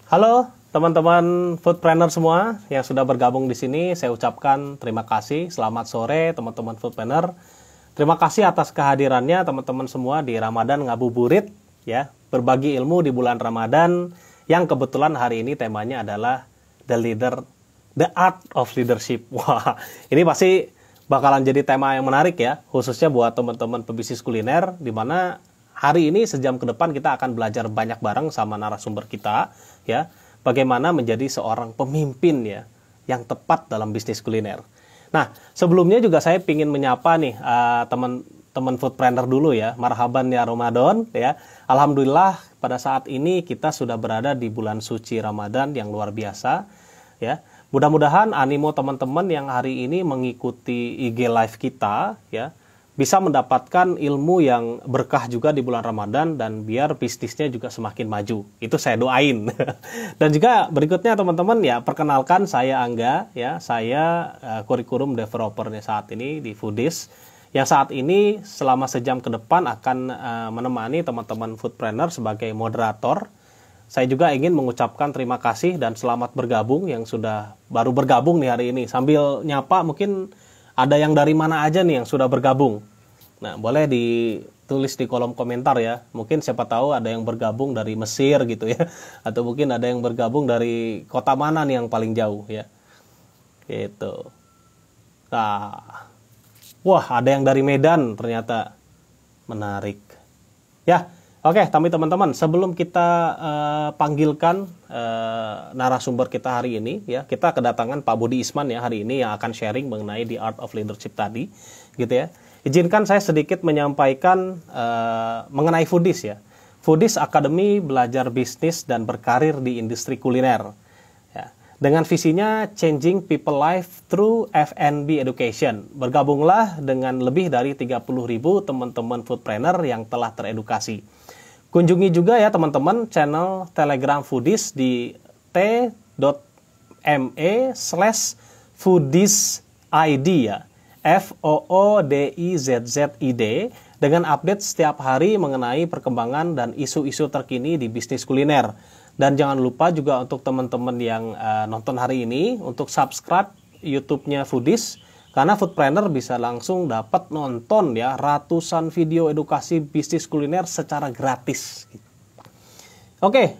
Halo teman-teman foodpreneur semua yang sudah bergabung di sini. Saya ucapkan terima kasih. Selamat sore teman-teman foodpreneur. Terima kasih atas kehadirannya teman-teman semua di Ramadan Ngabuburit ya. Berbagi ilmu di bulan Ramadan yang kebetulan hari ini temanya adalah the art of leadership. Wah, ini pasti bakalan jadi tema yang menarik ya, khususnya buat teman-teman pebisnis kuliner di mana hari ini sejam ke depan kita akan belajar banyak bareng sama narasumber kita ya, bagaimana menjadi seorang pemimpin ya yang tepat dalam bisnis kuliner. Nah, sebelumnya juga saya ingin menyapa nih teman-teman foodpreneur dulu ya. Marhaban ya Ramadan ya. Alhamdulillah pada saat ini kita sudah berada di bulan suci Ramadan yang luar biasa ya. Mudah-mudahan animo teman-teman yang hari ini mengikuti IG live kita ya bisa mendapatkan ilmu yang berkah juga di bulan Ramadan dan biar bisnisnya juga semakin maju. Itu saya doain. Dan juga berikutnya teman-teman ya, perkenalkan saya Angga ya, saya kurikulum developernya saat ini di Foodies yang saat ini selama sejam ke depan akan menemani teman-teman foodpreneur sebagai moderator. Saya juga ingin mengucapkan terima kasih dan selamat bergabung yang sudah baru bergabung nih hari ini. Sambil nyapa mungkin ada yang dari mana aja nih yang sudah bergabung. Nah, boleh ditulis di kolom komentar ya. Mungkin siapa tahu ada yang bergabung dari Mesir gitu ya. Atau mungkin ada yang bergabung dari kota mana nih yang paling jauh ya. Gitu. Nah, wah ada yang dari Medan ternyata. Menarik. Ya, oke, tapi teman-teman sebelum kita panggilkan narasumber kita hari ini ya, kita kedatangan Pak Budi Isman ya hari ini yang akan sharing mengenai the art of leadership tadi, gitu ya. Izinkan saya sedikit menyampaikan mengenai Foodies ya. Foodies Academy belajar bisnis dan berkarir di industri kuliner. Ya. Dengan visinya changing people life through F&B education. Bergabunglah dengan lebih dari 30.000 teman-teman foodpreneur yang telah teredukasi. Kunjungi juga ya teman-teman channel Telegram Foodies di t.me/foodiesid ya. FOODIZZID dengan update setiap hari mengenai perkembangan dan isu-isu terkini di bisnis kuliner. Dan jangan lupa juga untuk teman-teman yang nonton hari ini untuk subscribe YouTube-nya Foodies karena foodpreneur bisa langsung dapat nonton ya ratusan video edukasi bisnis kuliner secara gratis. Oke,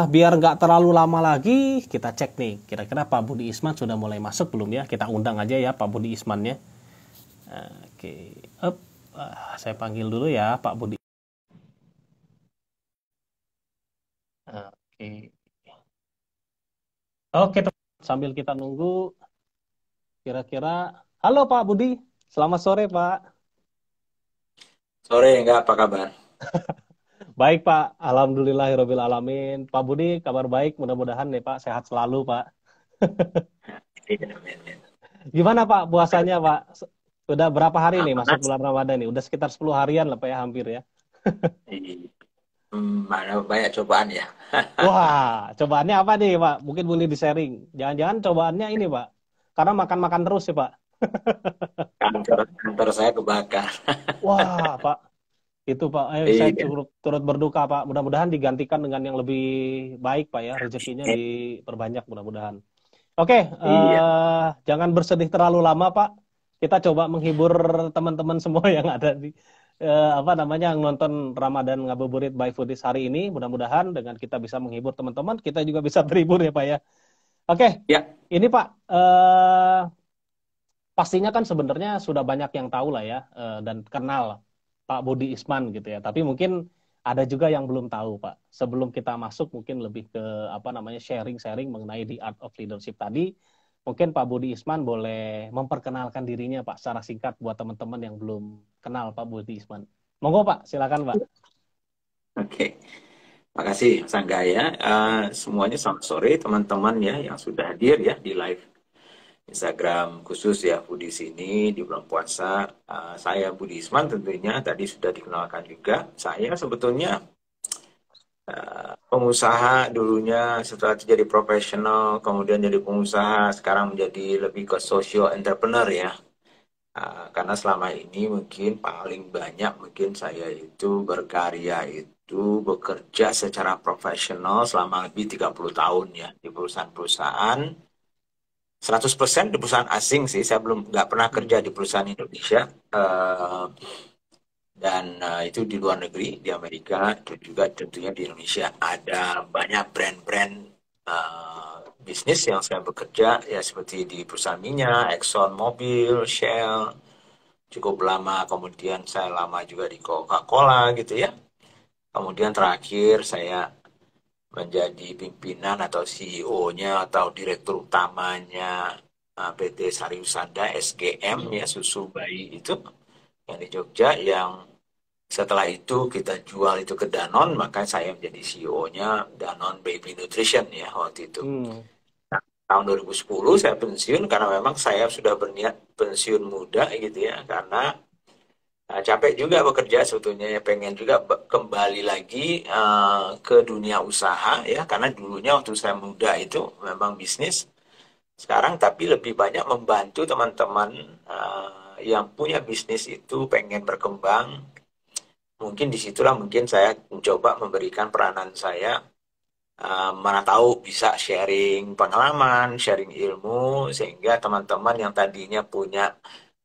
biar nggak terlalu lama lagi, kita cek nih. Kira-kira Pak Budi Isman sudah mulai masuk belum ya? Kita undang aja ya Pak Budi Ismannya. Oke, saya panggil dulu ya Pak Budi. Oke, oke sambil kita nunggu, kira-kira, halo Pak Budi, selamat sore Pak. Sore, enggak apa kabar? Baik Pak, alhamdulillahirabbil alamin. Pak Budi kabar baik, mudah-mudahan nih Pak sehat selalu Pak. Iya, amin, amin. Gimana Pak puasanya Pak? Sudah berapa hari nih masuk Panas. bulan Ramadan nih? Udah sekitar 10 harian lah Pak ya hampir ya. Mana banyak cobaan ya. Wah, cobaannya apa nih Pak? Mungkin boleh di-sharing. Jangan-jangan cobaannya ini Pak. Karena makan-makan terus ya Pak. Kantor saya kebakar. Wah Pak, itu Pak. Saya Iya, turut berduka Pak. Mudah-mudahan digantikan dengan yang lebih baik Pak ya. Rezekinya diperbanyak mudah-mudahan. Oke, iya. jangan bersedih terlalu lama, Pak. Kita coba menghibur teman-teman semua yang ada di apa namanya nonton Ramadan Ngabuburit by Foodies hari ini. Mudah-mudahan dengan kita bisa menghibur teman-teman, kita juga bisa terhibur ya, Pak ya. Oke, Ya, ini Pak, pastinya kan sebenarnya sudah banyak yang tahu lah ya dan kenal Pak Budi Isman gitu ya. Tapi mungkin ada juga yang belum tahu, Pak. Sebelum kita masuk mungkin lebih ke apa namanya sharing-sharing mengenai the art of leadership tadi. Mungkin Pak Budi Isman boleh memperkenalkan dirinya, Pak, secara singkat buat teman-teman yang belum kenal Pak Budi Isman. Monggo, Pak, silakan, Pak. oke. Makasih, Mas Angga ya. Semuanya selamat sore teman-teman ya yang sudah hadir ya di live Instagram khusus ya Budi sini di bulan puasa. Saya Budi Isman tentunya tadi sudah dikenalkan juga. Saya sebetulnya pengusaha dulunya setelah jadi profesional, kemudian jadi pengusaha, sekarang menjadi lebih ke social entrepreneur ya. Karena selama ini mungkin paling banyak mungkin saya itu berkarya itu itu bekerja secara profesional selama lebih 30 tahun ya di perusahaan-perusahaan 100% di perusahaan asing sih. Saya belum nggak pernah kerja di Hmm. perusahaan Indonesia. Eh, dan itu di luar negeri, di Amerika, dan juga tentunya di Indonesia. Ada banyak brand-brand bisnis yang saya bekerja, ya seperti di perusahaan minyak, Exxon Mobil, Shell, cukup lama. Kemudian saya lama juga di Coca-Cola gitu ya. Kemudian terakhir saya menjadi pimpinan atau CEO-nya atau direktur utamanya PT Sari Usada SGM ya, susu bayi itu yang di Jogja, yang setelah itu kita jual itu ke Danone, maka saya menjadi CEO-nya Danone Baby Nutrition ya waktu itu. Hmm. Nah, tahun 2010 saya pensiun karena memang saya sudah berniat pensiun muda gitu ya, karena capek juga bekerja sebetulnya ya, pengen juga kembali lagi ke dunia usaha ya, karena dulunya waktu saya muda itu memang bisnis, sekarang tapi lebih banyak membantu teman-teman yang punya bisnis itu pengen berkembang. Mungkin disitulah mungkin saya mencoba memberikan peranan saya, mana tahu bisa sharing pengalaman, sharing ilmu, sehingga teman-teman yang tadinya punya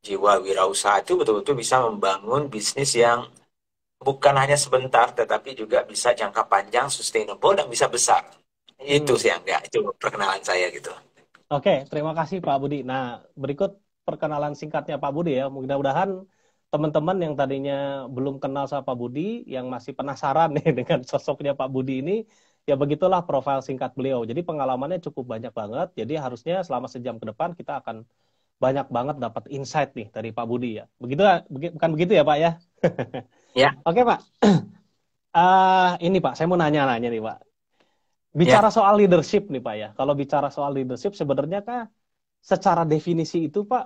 jiwa wirausaha itu betul-betul bisa membangun bisnis yang bukan hanya sebentar, tetapi juga bisa jangka panjang, sustainable, dan bisa besar. Itu Hmm. sih enggak, itu perkenalan saya gitu. Oke, terima kasih Pak Budi. Nah, berikut perkenalan singkatnya Pak Budi ya. Mudah-mudahan teman-teman yang tadinya belum kenal sama Pak Budi, yang masih penasaran nih dengan sosoknya Pak Budi ini, ya begitulah profil singkat beliau. Jadi pengalamannya cukup banyak banget. Jadi harusnya selama sejam ke depan kita akan banyak banget dapat insight nih dari Pak Budi ya. Begitu, bukan begitu ya Pak ya? Ya, Oke Pak. Ini Pak, saya mau nanya-nanya nih Pak. Bicara ya. soal leadership nih Pak ya. Kalau bicara soal leadership sebenarnya kan secara definisi itu Pak,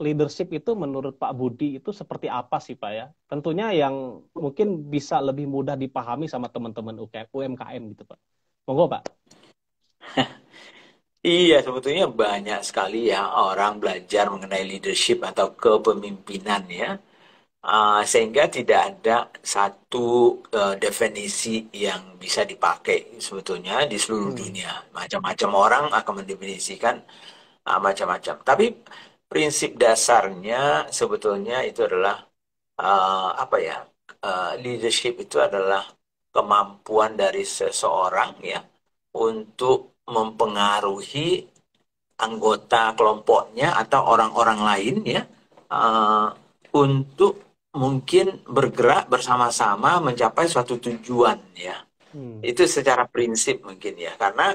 leadership itu menurut Pak Budi itu seperti apa sih Pak ya? Tentunya yang mungkin bisa lebih mudah dipahami sama teman-teman UMKM gitu Pak. Monggo Pak. Iya, sebetulnya banyak sekali ya orang belajar mengenai leadership atau kepemimpinan ya. Sehingga tidak ada satu definisi yang bisa dipakai sebetulnya di seluruh Hmm. dunia. Macam-macam orang akan mendefinisikan macam-macam. Tapi prinsip dasarnya sebetulnya itu adalah apa ya? Leadership itu adalah kemampuan dari seseorang ya untuk mempengaruhi anggota kelompoknya atau orang-orang lain ya, uh, untuk mungkin bergerak bersama-sama mencapai suatu tujuan ya. Hmm. Itu secara prinsip mungkin ya. Karena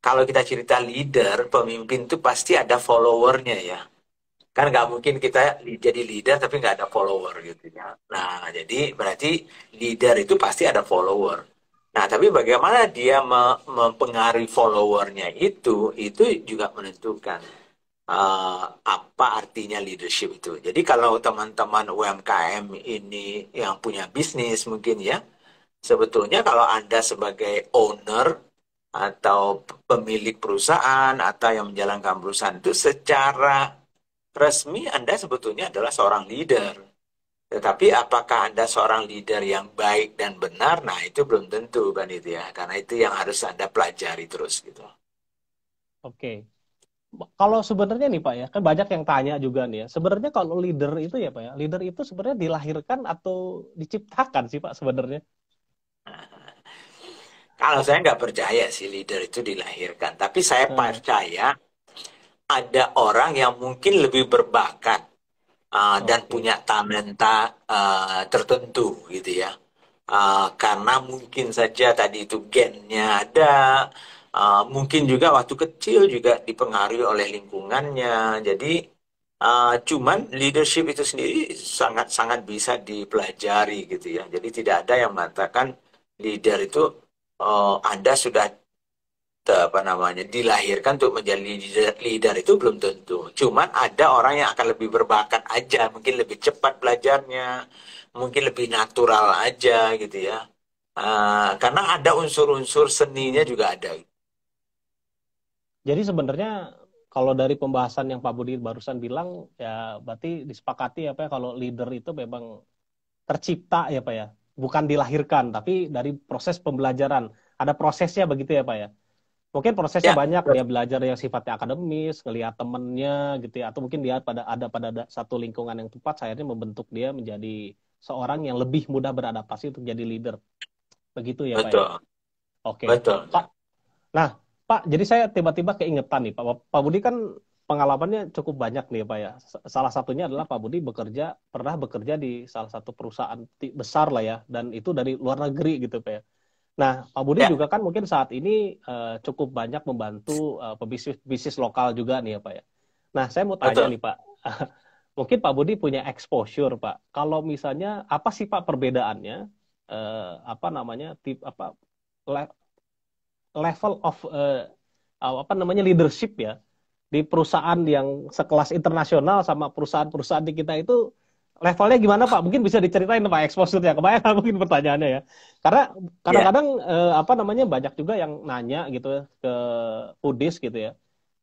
kalau kita cerita leader, pemimpin itu pasti ada followernya ya. Kan nggak mungkin kita jadi leader tapi nggak ada follower gitu ya. Nah, jadi berarti leader itu pasti ada follower. Nah, tapi bagaimana dia mempengaruhi followernya itu juga menentukan apa artinya leadership itu. Jadi kalau teman-teman UMKM ini yang punya bisnis mungkin ya, sebetulnya kalau Anda sebagai owner atau pemilik perusahaan atau yang menjalankan perusahaan itu secara resmi Anda sebetulnya adalah seorang leader. Tetapi apakah Anda seorang leader yang baik dan benar? Nah, itu belum tentu kan itu ya. Karena itu yang harus Anda pelajari terus gitu. Oke. Kalau sebenarnya nih Pak ya, kan banyak yang tanya juga nih ya. Sebenarnya kalau leader itu ya Pak ya, leader itu sebenarnya dilahirkan atau diciptakan sih Pak sebenarnya? Kalau saya nggak percaya sih leader itu dilahirkan. Tapi saya Nah, percaya ada orang yang mungkin lebih berbakat dan oke. punya talenta tertentu gitu ya. Karena mungkin saja tadi itu gennya ada, mungkin juga waktu kecil juga dipengaruhi oleh lingkungannya. Jadi cuman leadership itu sendiri sangat-sangat bisa dipelajari gitu ya. Jadi tidak ada yang mengatakan leader itu Anda sudah apa namanya dilahirkan untuk menjadi leader itu belum tentu. Cuman ada orang yang akan lebih berbakat aja, mungkin lebih cepat belajarnya, mungkin lebih natural aja gitu ya. Karena ada unsur-unsur seninya juga ada. Jadi sebenarnya kalau dari pembahasan yang Pak Budi barusan bilang ya berarti disepakati apa ya kalau leader itu memang tercipta ya Pak ya. bukan dilahirkan, tapi dari proses pembelajaran. Ada prosesnya begitu ya Pak ya? Mungkin prosesnya Ya, banyak, dia belajar yang sifatnya akademis, ngelihat temennya gitu ya, atau mungkin dia pada satu lingkungan yang tepat, akhirnya membentuk dia menjadi seorang yang lebih mudah beradaptasi untuk jadi leader. Begitu ya Pak ya? betul, Oke. betul. Pak, nah Pak, jadi saya tiba-tiba keingetan nih Pak. Pak Budi kan pengalamannya cukup banyak nih Pak ya. Salah satunya adalah Pak Budi pernah bekerja di salah satu perusahaan besar lah ya, dan itu dari luar negeri gitu Pak ya. Nah, Pak Budi Ya, juga kan mungkin saat ini cukup banyak membantu pebisnis bisnis lokal juga nih ya Pak ya. Nah, saya mau tanya betul. nih Pak, mungkin Pak Budi punya exposure Pak. Kalau misalnya apa sih Pak perbedaannya, apa namanya, level of apa namanya leadership ya di perusahaan yang sekelas internasional sama perusahaan-perusahaan di kita itu levelnya gimana Pak? Mungkin bisa diceritain Pak exposure-nya. Kebayang mungkin pertanyaannya ya. Karena Ya, kadang-kadang apa namanya banyak juga yang nanya gitu ya ke Pudis gitu ya.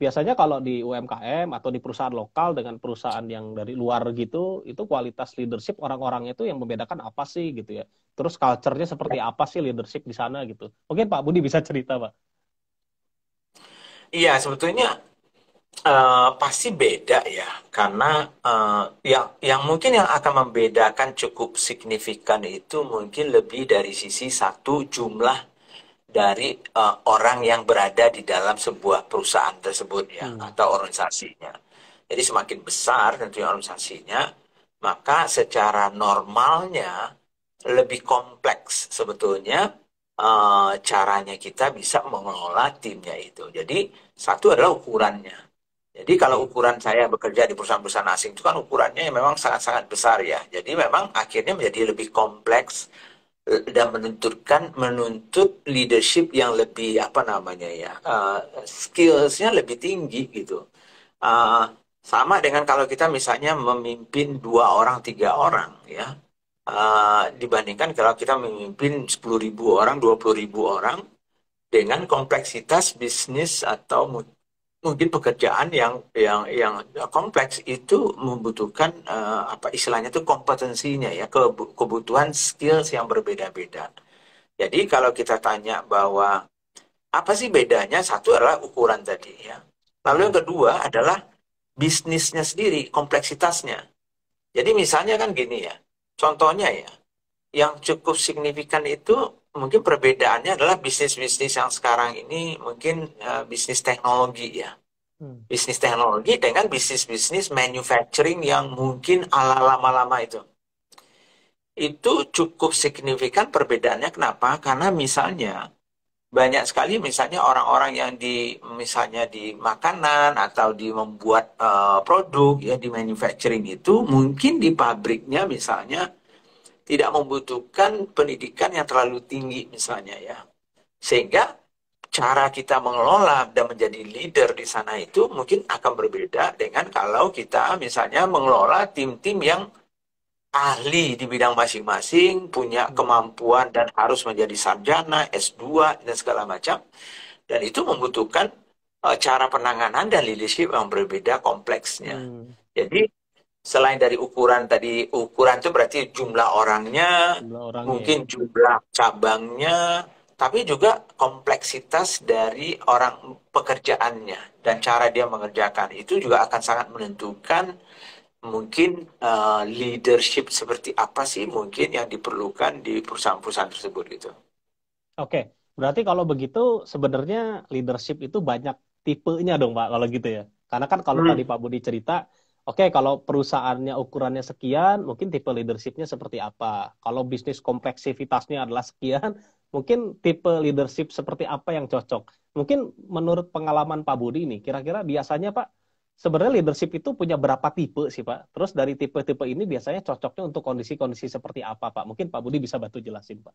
Biasanya kalau di UMKM atau di perusahaan lokal dengan perusahaan yang dari luar gitu, itu kualitas leadership orang-orangnya itu yang membedakan apa sih gitu ya. Terus culture-nya seperti apa sih leadership di sana gitu. Mungkin Pak Budi bisa cerita Pak. iya sebetulnya pasti beda ya, karena yang mungkin yang akan membedakan cukup signifikan itu mungkin lebih dari sisi satu jumlah dari orang yang berada di dalam sebuah perusahaan tersebut ya Hmm. atau organisasinya. Jadi semakin besar tentunya organisasinya, maka secara normalnya lebih kompleks sebetulnya caranya kita bisa mengelola timnya itu. Jadi satu adalah ukurannya. Jadi kalau Oke. ukuran saya bekerja di perusahaan-perusahaan asing itu kan ukurannya memang sangat-sangat besar ya. Jadi memang akhirnya menjadi lebih kompleks dan menuntut leadership yang lebih apa namanya ya skillsnya lebih tinggi gitu. Uh, Sama dengan kalau kita misalnya memimpin 2 orang 3 orang ya. Dibandingkan kalau kita memimpin 10.000 orang 20.000 orang dengan kompleksitas bisnis atau mungkin pekerjaan yang kompleks itu membutuhkan apa istilahnya itu kompetensinya ya kebutuhan skills yang berbeda-beda. Jadi kalau kita tanya bahwa apa sih bedanya, satu adalah ukuran tadi ya. Lalu yang Hmm. kedua adalah bisnisnya sendiri, kompleksitasnya. Jadi misalnya kan gini ya, contohnya ya, yang cukup signifikan itu mungkin perbedaannya adalah bisnis-bisnis yang sekarang ini mungkin bisnis teknologi ya. Hmm. Bisnis teknologi dengan bisnis-bisnis manufacturing yang mungkin ala lama-lama itu. Itu cukup signifikan perbedaannya. Kenapa? Karena misalnya banyak sekali misalnya orang-orang yang misalnya di makanan atau di membuat produk ya di manufacturing itu mungkin di pabriknya misalnya tidak membutuhkan pendidikan yang terlalu tinggi misalnya ya. Sehingga cara kita mengelola dan menjadi leader di sana itu mungkin akan berbeda dengan kalau kita misalnya mengelola tim-tim yang ahli di bidang masing-masing, punya Hmm. kemampuan dan harus menjadi sarjana, S2, dan segala macam. Dan itu membutuhkan cara penanganan dan leadership yang berbeda kompleksnya. Hmm. Jadi selain dari ukuran tadi, ukuran itu berarti jumlah orangnya, Jumlah orangnya ya. mungkin jumlah cabangnya, tapi juga kompleksitas dari orang pekerjaannya dan cara dia mengerjakan itu juga akan sangat menentukan mungkin leadership seperti apa sih mungkin yang diperlukan di perusahaan-perusahaan tersebut gitu. Oke, berarti kalau begitu sebenarnya leadership itu banyak tipenya dong Pak kalau gitu ya. Karena kan kalau tadi Hmm. Pak Budi cerita, oke kalau perusahaannya ukurannya sekian, mungkin tipe leadershipnya seperti apa. Kalau bisnis kompleksivitasnya adalah sekian, mungkin tipe leadership seperti apa yang cocok. Mungkin menurut pengalaman Pak Budi ini, kira-kira biasanya Pak, sebenarnya leadership itu punya berapa tipe sih Pak? Terus dari tipe-tipe ini biasanya cocoknya untuk kondisi-kondisi seperti apa Pak? Mungkin Pak Budi bisa bantu jelasin Pak.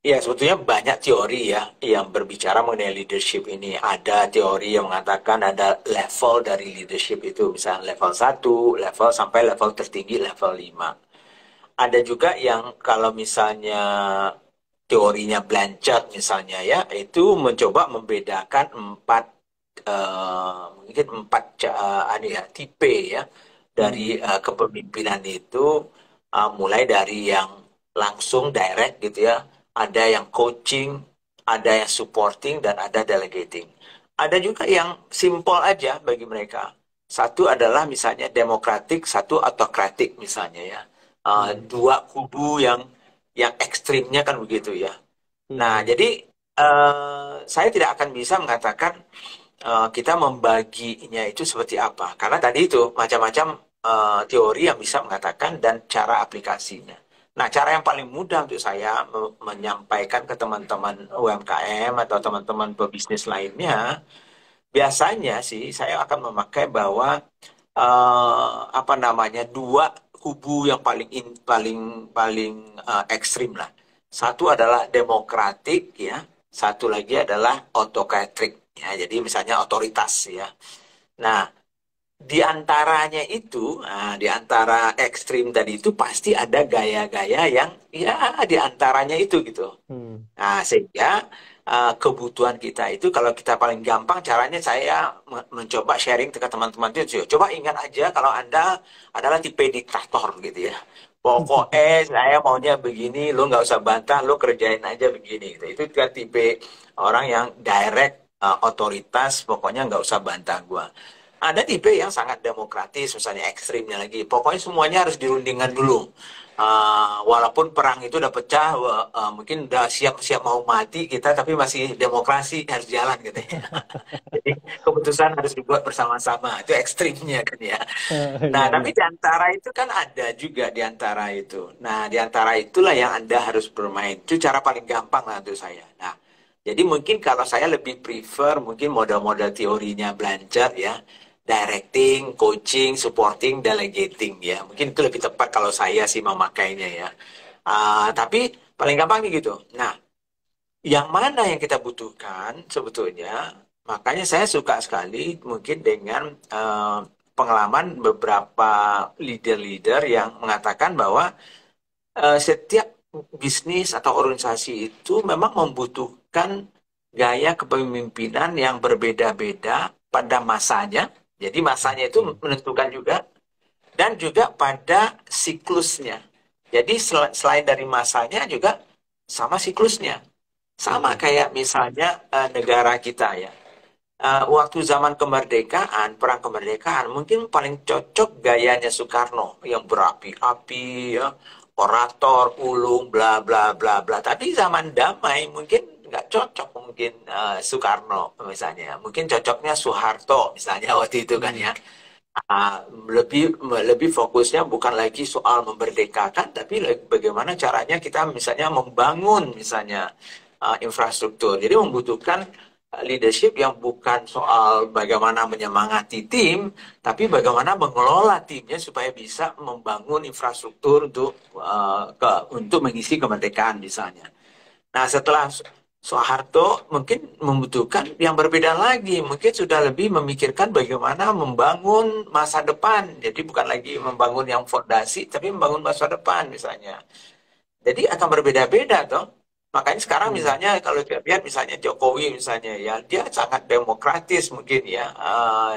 Ya, sebetulnya banyak teori ya yang berbicara mengenai leadership ini. Ada teori yang mengatakan ada level dari leadership itu, misalnya level 1, level sampai level tertinggi level 5. Ada juga yang kalau misalnya teorinya Blanchard misalnya ya, itu mencoba membedakan mungkin empat tipe ya dari Hmm. kepemimpinan itu mulai dari yang langsung direct gitu ya, ada yang coaching, ada yang supporting, dan ada delegating. Ada juga yang simple aja bagi mereka. Satu adalah misalnya demokratik, satu autokratik misalnya ya. Hmm. Dua kubu yang ekstrimnya kan begitu ya. Nah, Hmm. jadi saya tidak akan bisa mengatakan kita membaginya itu seperti apa. Karena tadi itu macam-macam teori yang bisa mengatakan dan cara aplikasinya. Nah, cara yang paling mudah untuk saya menyampaikan ke teman-teman UMKM atau teman-teman pebisnis lainnya, biasanya sih saya akan memakai bahwa apa namanya, dua kubu yang paling paling ekstrim lah. Satu adalah demokratik ya, satu lagi adalah autokratrik ya. Jadi misalnya otoritas ya. Nah, di antaranya itu, di antara ekstrim tadi itu pasti ada gaya-gaya yang ya di antaranya itu gitu. Hmm. Nah, sehingga kebutuhan kita itu kalau kita paling gampang caranya saya mencoba sharing ke teman-teman itu. Coba ingat aja kalau Anda adalah tipe diktator gitu ya. Pokoknya saya maunya begini, lo nggak usah bantah, lo kerjain aja begini. Gitu. Itu kan tipe orang yang direct, otoritas, pokoknya nggak usah bantah gua. Ada tipe yang sangat demokratis, misalnya ekstrimnya lagi. Pokoknya semuanya harus dirundingkan dulu. Walaupun perang itu udah pecah, mungkin udah siap-siap mau mati kita, tapi masih demokrasi harus jalan gitu ya. Jadi keputusan harus dibuat bersama-sama. Itu ekstrimnya kan ya. Nah, Iya, tapi iya. di antara itu kan ada juga di antara itu. Nah, di antara itulah yang Anda harus bermain. Itu cara paling gampang lah untuk saya. Nah, jadi mungkin kalau saya lebih prefer mungkin model-model teorinya Blanchard ya. Directing, coaching, supporting, delegating ya. Mungkin itu lebih tepat kalau saya sih memakainya ya. Tapi paling gampang nih gitu. Nah, yang mana yang kita butuhkan sebetulnya, makanya saya suka sekali mungkin dengan pengalaman beberapa leader-leader yang mengatakan bahwa setiap bisnis atau organisasi itu memang membutuhkan gaya kepemimpinan yang berbeda-beda pada masanya. Jadi masanya itu Oke. menentukan juga, dan juga pada siklusnya. Jadi selain dari masanya juga sama siklusnya. Sama Hmm. kayak misalnya negara kita ya. Waktu zaman kemerdekaan, perang kemerdekaan, mungkin paling cocok gayanya Soekarno yang berapi-api, ya, orator, ulung, bla bla bla bla. Tapi zaman damai mungkin nggak cocok mungkin Soekarno misalnya. Mungkin cocoknya Soeharto misalnya waktu itu kan Hmm. ya. Lebih lebih fokusnya bukan lagi soal memerdekakan, tapi bagaimana caranya kita misalnya membangun misalnya infrastruktur. Jadi membutuhkan leadership yang bukan soal bagaimana menyemangati tim, tapi bagaimana mengelola timnya supaya bisa membangun infrastruktur untuk mengisi kemerdekaan misalnya. Nah, setelah Soeharto mungkin membutuhkan yang berbeda lagi. Mungkin sudah lebih memikirkan bagaimana membangun masa depan. Jadi bukan lagi membangun yang fondasi, tapi membangun masa depan misalnya. Jadi akan berbeda-beda toh. Makanya sekarang Hmm. misalnya kalau kita lihat misalnya Jokowi misalnya ya, dia sangat demokratis mungkin ya,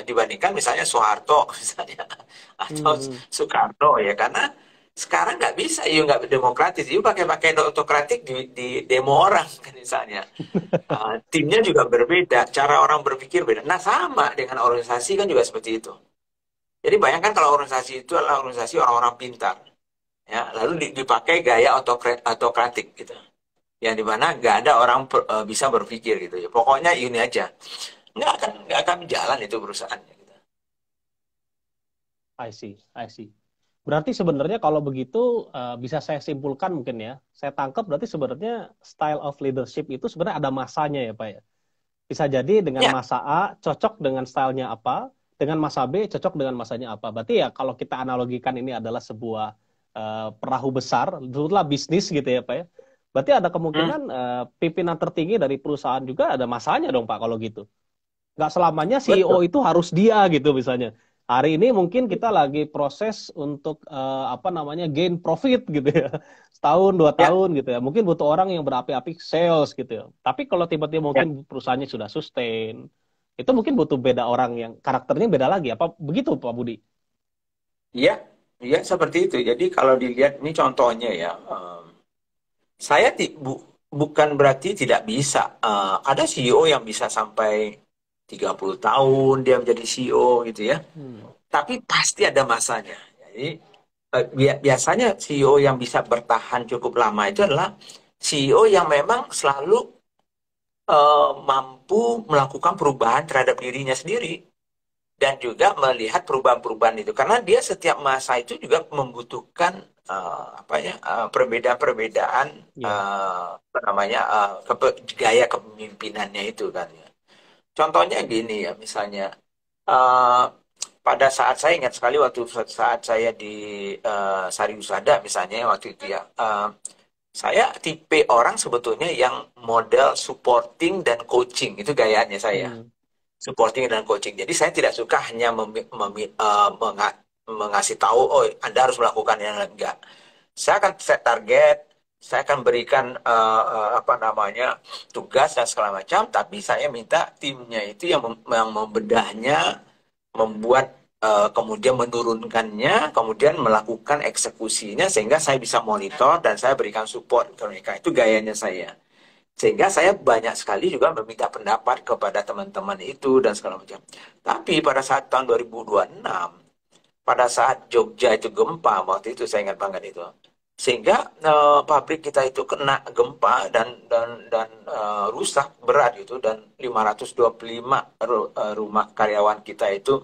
dibandingkan misalnya Soeharto misalnya atau Hmm. Soekarno ya, karena sekarang nggak bisa, you nggak demokratis, you pakai-pakai autokratik di demo orang kan misalnya. Timnya juga berbeda, cara orang berpikir beda. Nah, sama dengan organisasi kan juga seperti itu. Jadi bayangkan kalau organisasi itu adalah organisasi orang-orang pintar ya, lalu dipakai gaya autokratik gitu, yang dimana nggak ada orang bisa berpikir gitu ya, pokoknya ini aja, nggak akan jalan itu perusahaannya gitu. I see, I see. Berarti sebenarnya kalau begitu bisa saya simpulkan mungkin ya. Saya tangkap berarti sebenarnya style of leadership itu sebenarnya ada masanya ya Pak ya. Bisa jadi dengan Ya, masa A cocok dengan stylenya apa, dengan masa B cocok dengan masanya apa. Berarti ya kalau kita analogikan ini adalah sebuah perahu besar, itulah bisnis gitu ya Pak ya. Berarti ada hmm, kemungkinan pimpinan tertinggi dari perusahaan juga ada masanya dong Pak kalau gitu. Nggak selamanya betul. CEO itu harus dia gitu misalnya. Hari ini mungkin kita lagi proses untuk apa namanya gain profit gitu ya. Setahun, dua Ya, tahun gitu ya. Mungkin butuh orang yang berapi-api sales gitu ya. Tapi kalau tiba-tiba ya, mungkin perusahaannya sudah sustain, itu mungkin butuh beda orang yang karakternya beda lagi. Apa begitu Pak Budi? ya, ya seperti itu. Jadi kalau dilihat ini contohnya ya, Saya bukan berarti tidak bisa. Ada CEO yang bisa sampai 30 tahun dia menjadi CEO gitu ya. Hmm. Tapi pasti ada masanya. Jadi biasanya CEO yang bisa bertahan cukup lama itu adalah CEO yang memang selalu mampu melakukan perubahan terhadap dirinya sendiri dan juga melihat perubahan-perubahan itu karena dia setiap masa itu juga membutuhkan apa ya perbedaan-perbedaan Ya. apa namanya gaya kepemimpinannya itu kan ya. Contohnya gini ya misalnya eh, pada saat saya ingat sekali waktu saat saya di Sari Husada misalnya waktu itu ya saya tipe orang sebetulnya yang model supporting dan coaching itu gayanya saya Hmm. supporting dan coaching. Jadi saya tidak suka hanya mengasih tahu, oh Anda harus melakukan yang enggak. Saya akan set target, saya akan berikan apa namanya tugas dan segala macam, tapi saya minta timnya itu yang membedahnya, membuat kemudian menurunkannya, kemudian melakukan eksekusinya sehingga saya bisa monitor dan saya berikan support ke mereka. Itu gayanya saya. Sehingga saya banyak sekali juga meminta pendapat kepada teman-teman itu dan segala macam. Tapi pada saat tahun 2026, pada saat Jogja itu gempa, waktu itu saya ingat banget itu. Sehingga pabrik kita itu kena gempa dan rusak berat gitu dan 525 rumah karyawan kita itu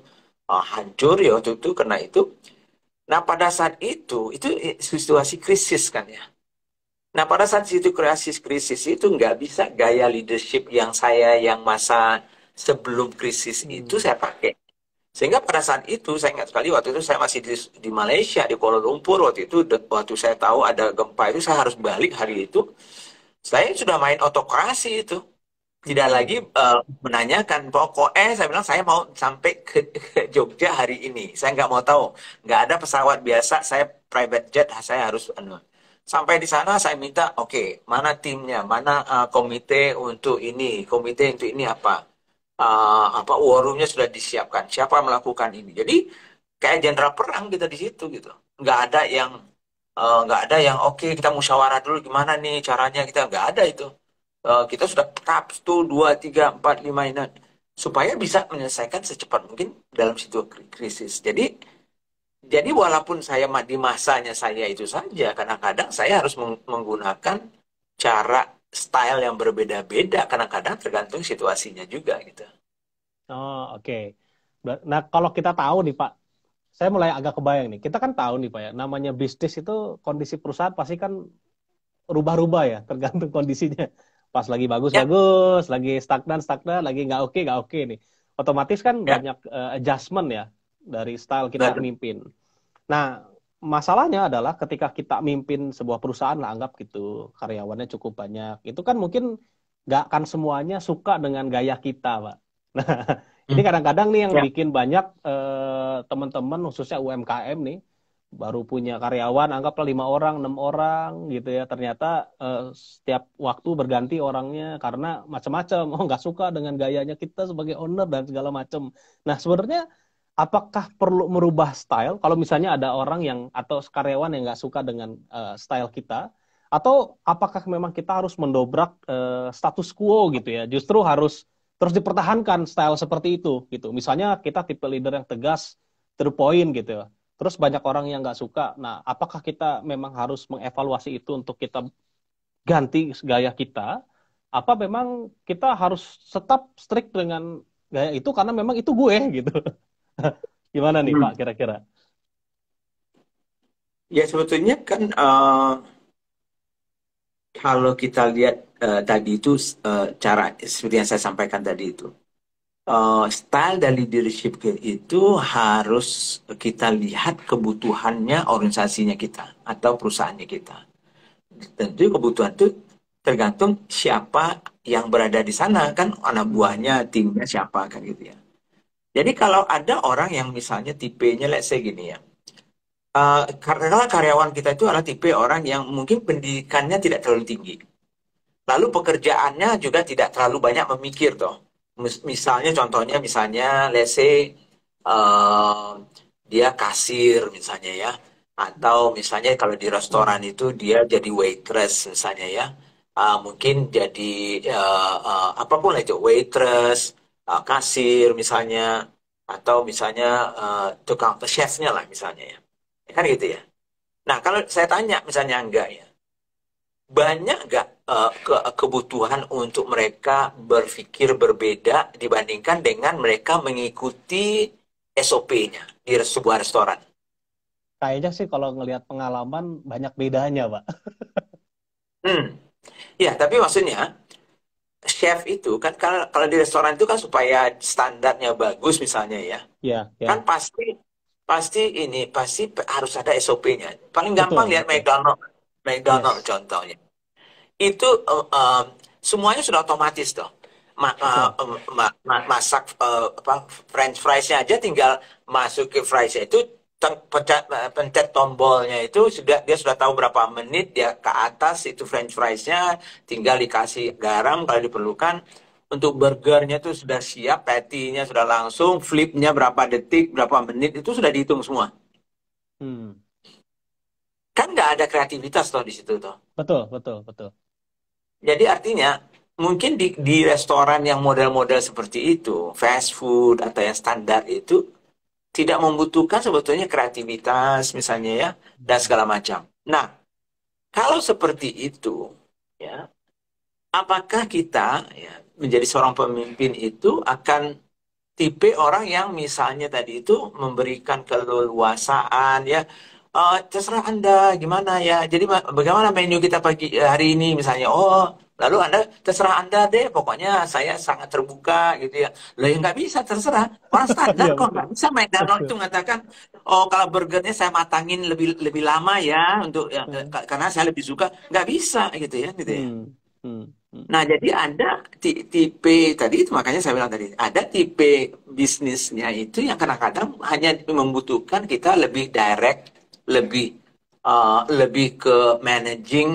hancur ya waktu itu kena itu. Nah, pada saat itu situasi krisis kan ya. Nah, pada saat itu krisis itu nggak bisa gaya leadership yang masa sebelum krisis itu Hmm. saya pakai. Sehingga pada saat itu, saya ingat sekali waktu itu saya masih di Malaysia, di Kuala Lumpur, waktu itu, waktu saya tahu ada gempa itu, saya harus balik hari itu. Saya sudah main otokrasi itu. Tidak lagi Hmm. menanyakan, pokoknya saya bilang saya mau sampai ke Jogja hari ini. Saya nggak mau tahu. Nggak ada pesawat biasa, saya private jet, saya harus sampai di sana saya minta, oke, mana timnya, mana komite untuk ini, komite untuk ini apa war roomnya sudah disiapkan, siapa melakukan ini. Jadi kayak jenderal perang kita di situ gitu. Nggak ada yang oke kita musyawarah dulu gimana nih caranya kita nggak ada itu. Kita sudah tetap 1, 2, 3, 4, 5 ini supaya bisa menyelesaikan secepat mungkin dalam situasi krisis. Jadi walaupun saya di masanya saya itu saja, kadang-kadang saya harus menggunakan cara style yang berbeda-beda, kadang-kadang tergantung situasinya juga gitu. Oh, oke. Nah, kalau kita tahu nih, Pak, saya mulai agak kebayang nih. Kita kan tahu nih, Pak ya, namanya bisnis itu kondisi perusahaan pasti kan rubah-rubah ya, tergantung kondisinya. Pas lagi Ya, bagus-bagus, lagi stagnan-stagnan, lagi nggak oke nih. Otomatis kan ya, banyak adjustment ya dari style kita betul. mimpin. Nah, masalahnya adalah ketika kita mimpin sebuah perusahaan lah, anggap gitu, karyawannya cukup banyak. Itu kan mungkin nggak akan semuanya suka dengan gaya kita, Pak. Nah, ini Hmm. kadang-kadang nih yang Ya, bikin banyak teman-teman, khususnya UMKM nih, baru punya karyawan, anggaplah 5 orang, 6 orang gitu ya. Ternyata setiap waktu berganti orangnya karena macam-macam. Oh, nggak suka dengan gayanya kita sebagai owner dan segala macam. Nah, sebenarnya apakah perlu merubah style kalau misalnya ada orang yang atau karyawan yang nggak suka dengan style kita, atau apakah memang kita harus mendobrak status quo gitu ya, justru harus terus dipertahankan style seperti itu gitu, misalnya kita tipe leader yang tegas, to the point gitu ya, terus banyak orang yang nggak suka. Nah, apakah kita memang harus mengevaluasi itu untuk kita ganti gaya kita, apa memang kita harus tetap strict dengan gaya itu karena memang itu gue gitu. Gimana nih Pak hmm. kira-kira? Ya sebetulnya kan kalau kita lihat tadi itu cara seperti yang saya sampaikan tadi itu. Style dan leadership itu harus kita lihat kebutuhannya organisasinya kita atau perusahaannya kita. Tentu kebutuhan itu tergantung siapa yang berada di sana kan anak Hmm. buahnya timnya siapa kan gitu ya. Jadi kalau ada orang yang misalnya tipenya let's say gini ya. Karena karyawan kita itu adalah tipe orang yang mungkin pendidikannya tidak terlalu tinggi. Lalu pekerjaannya juga tidak terlalu banyak memikir toh. Misalnya contohnya misalnya let's say eh, dia kasir misalnya ya. Atau misalnya kalau di restoran itu dia jadi waitress misalnya ya. Mungkin jadi apapun lah itu, waitress, kasir misalnya, atau misalnya tukang chefnya lah misalnya ya. Ya kan gitu ya. Nah, kalau saya tanya misalnya enggak ya, banyak nggak kebutuhan untuk mereka berpikir berbeda dibandingkan dengan mereka mengikuti SOP-nya di sebuah restoran? Kayaknya sih kalau ngelihat pengalaman banyak bedanya, Pak. Hmm. Ya, tapi maksudnya chef itu kan kalau di restoran itu kan supaya standarnya bagus misalnya ya, Ya, kan ya. pasti harus ada SOP-nya. Paling gampang Betul, lihat betul. McDonald Yes, contohnya. Itu semuanya sudah otomatis toh. betul. Masak French fries-nya aja tinggal masuk ke fries itu pencet tombolnya itu dia sudah tahu berapa menit dia ke atas itu French fries-nya tinggal dikasih garam kalau diperlukan. Untuk burgernya itu sudah siap, patty-nya sudah langsung, flip-nya berapa detik, berapa menit itu sudah dihitung semua. Hmm. Kan nggak ada kreativitas toh di situ toh. Betul, betul, betul. Jadi artinya mungkin di restoran yang model-model seperti itu, fast food atau yang standar itu tidak membutuhkan sebetulnya kreativitas misalnya ya dan Hmm. segala macam. Nah, kalau seperti itu ya, apakah kita ya menjadi seorang pemimpin itu akan tipe orang yang misalnya tadi itu memberikan keleluasaan ya. Terserah Anda gimana ya. Jadi bagaimana menu kita pagi hari ini misalnya. Oh, lalu Anda terserah Anda deh. Pokoknya saya sangat terbuka gitu ya. Loh ya nggak bisa terserah. Orang standar Iya, kok betul. nggak bisa McDonald itu Betul. mengatakan, oh kalau burgernya saya matangin lebih lebih lama ya untuk ya, Hmm, karena saya lebih suka. Nggak bisa gitu ya, gitu ya. hmm, hmm, hmm. Nah, jadi ada tipe tadi itu makanya saya bilang tadi ada tipe bisnisnya itu yang kadang-kadang hanya membutuhkan kita lebih direct, lebih lebih ke managing,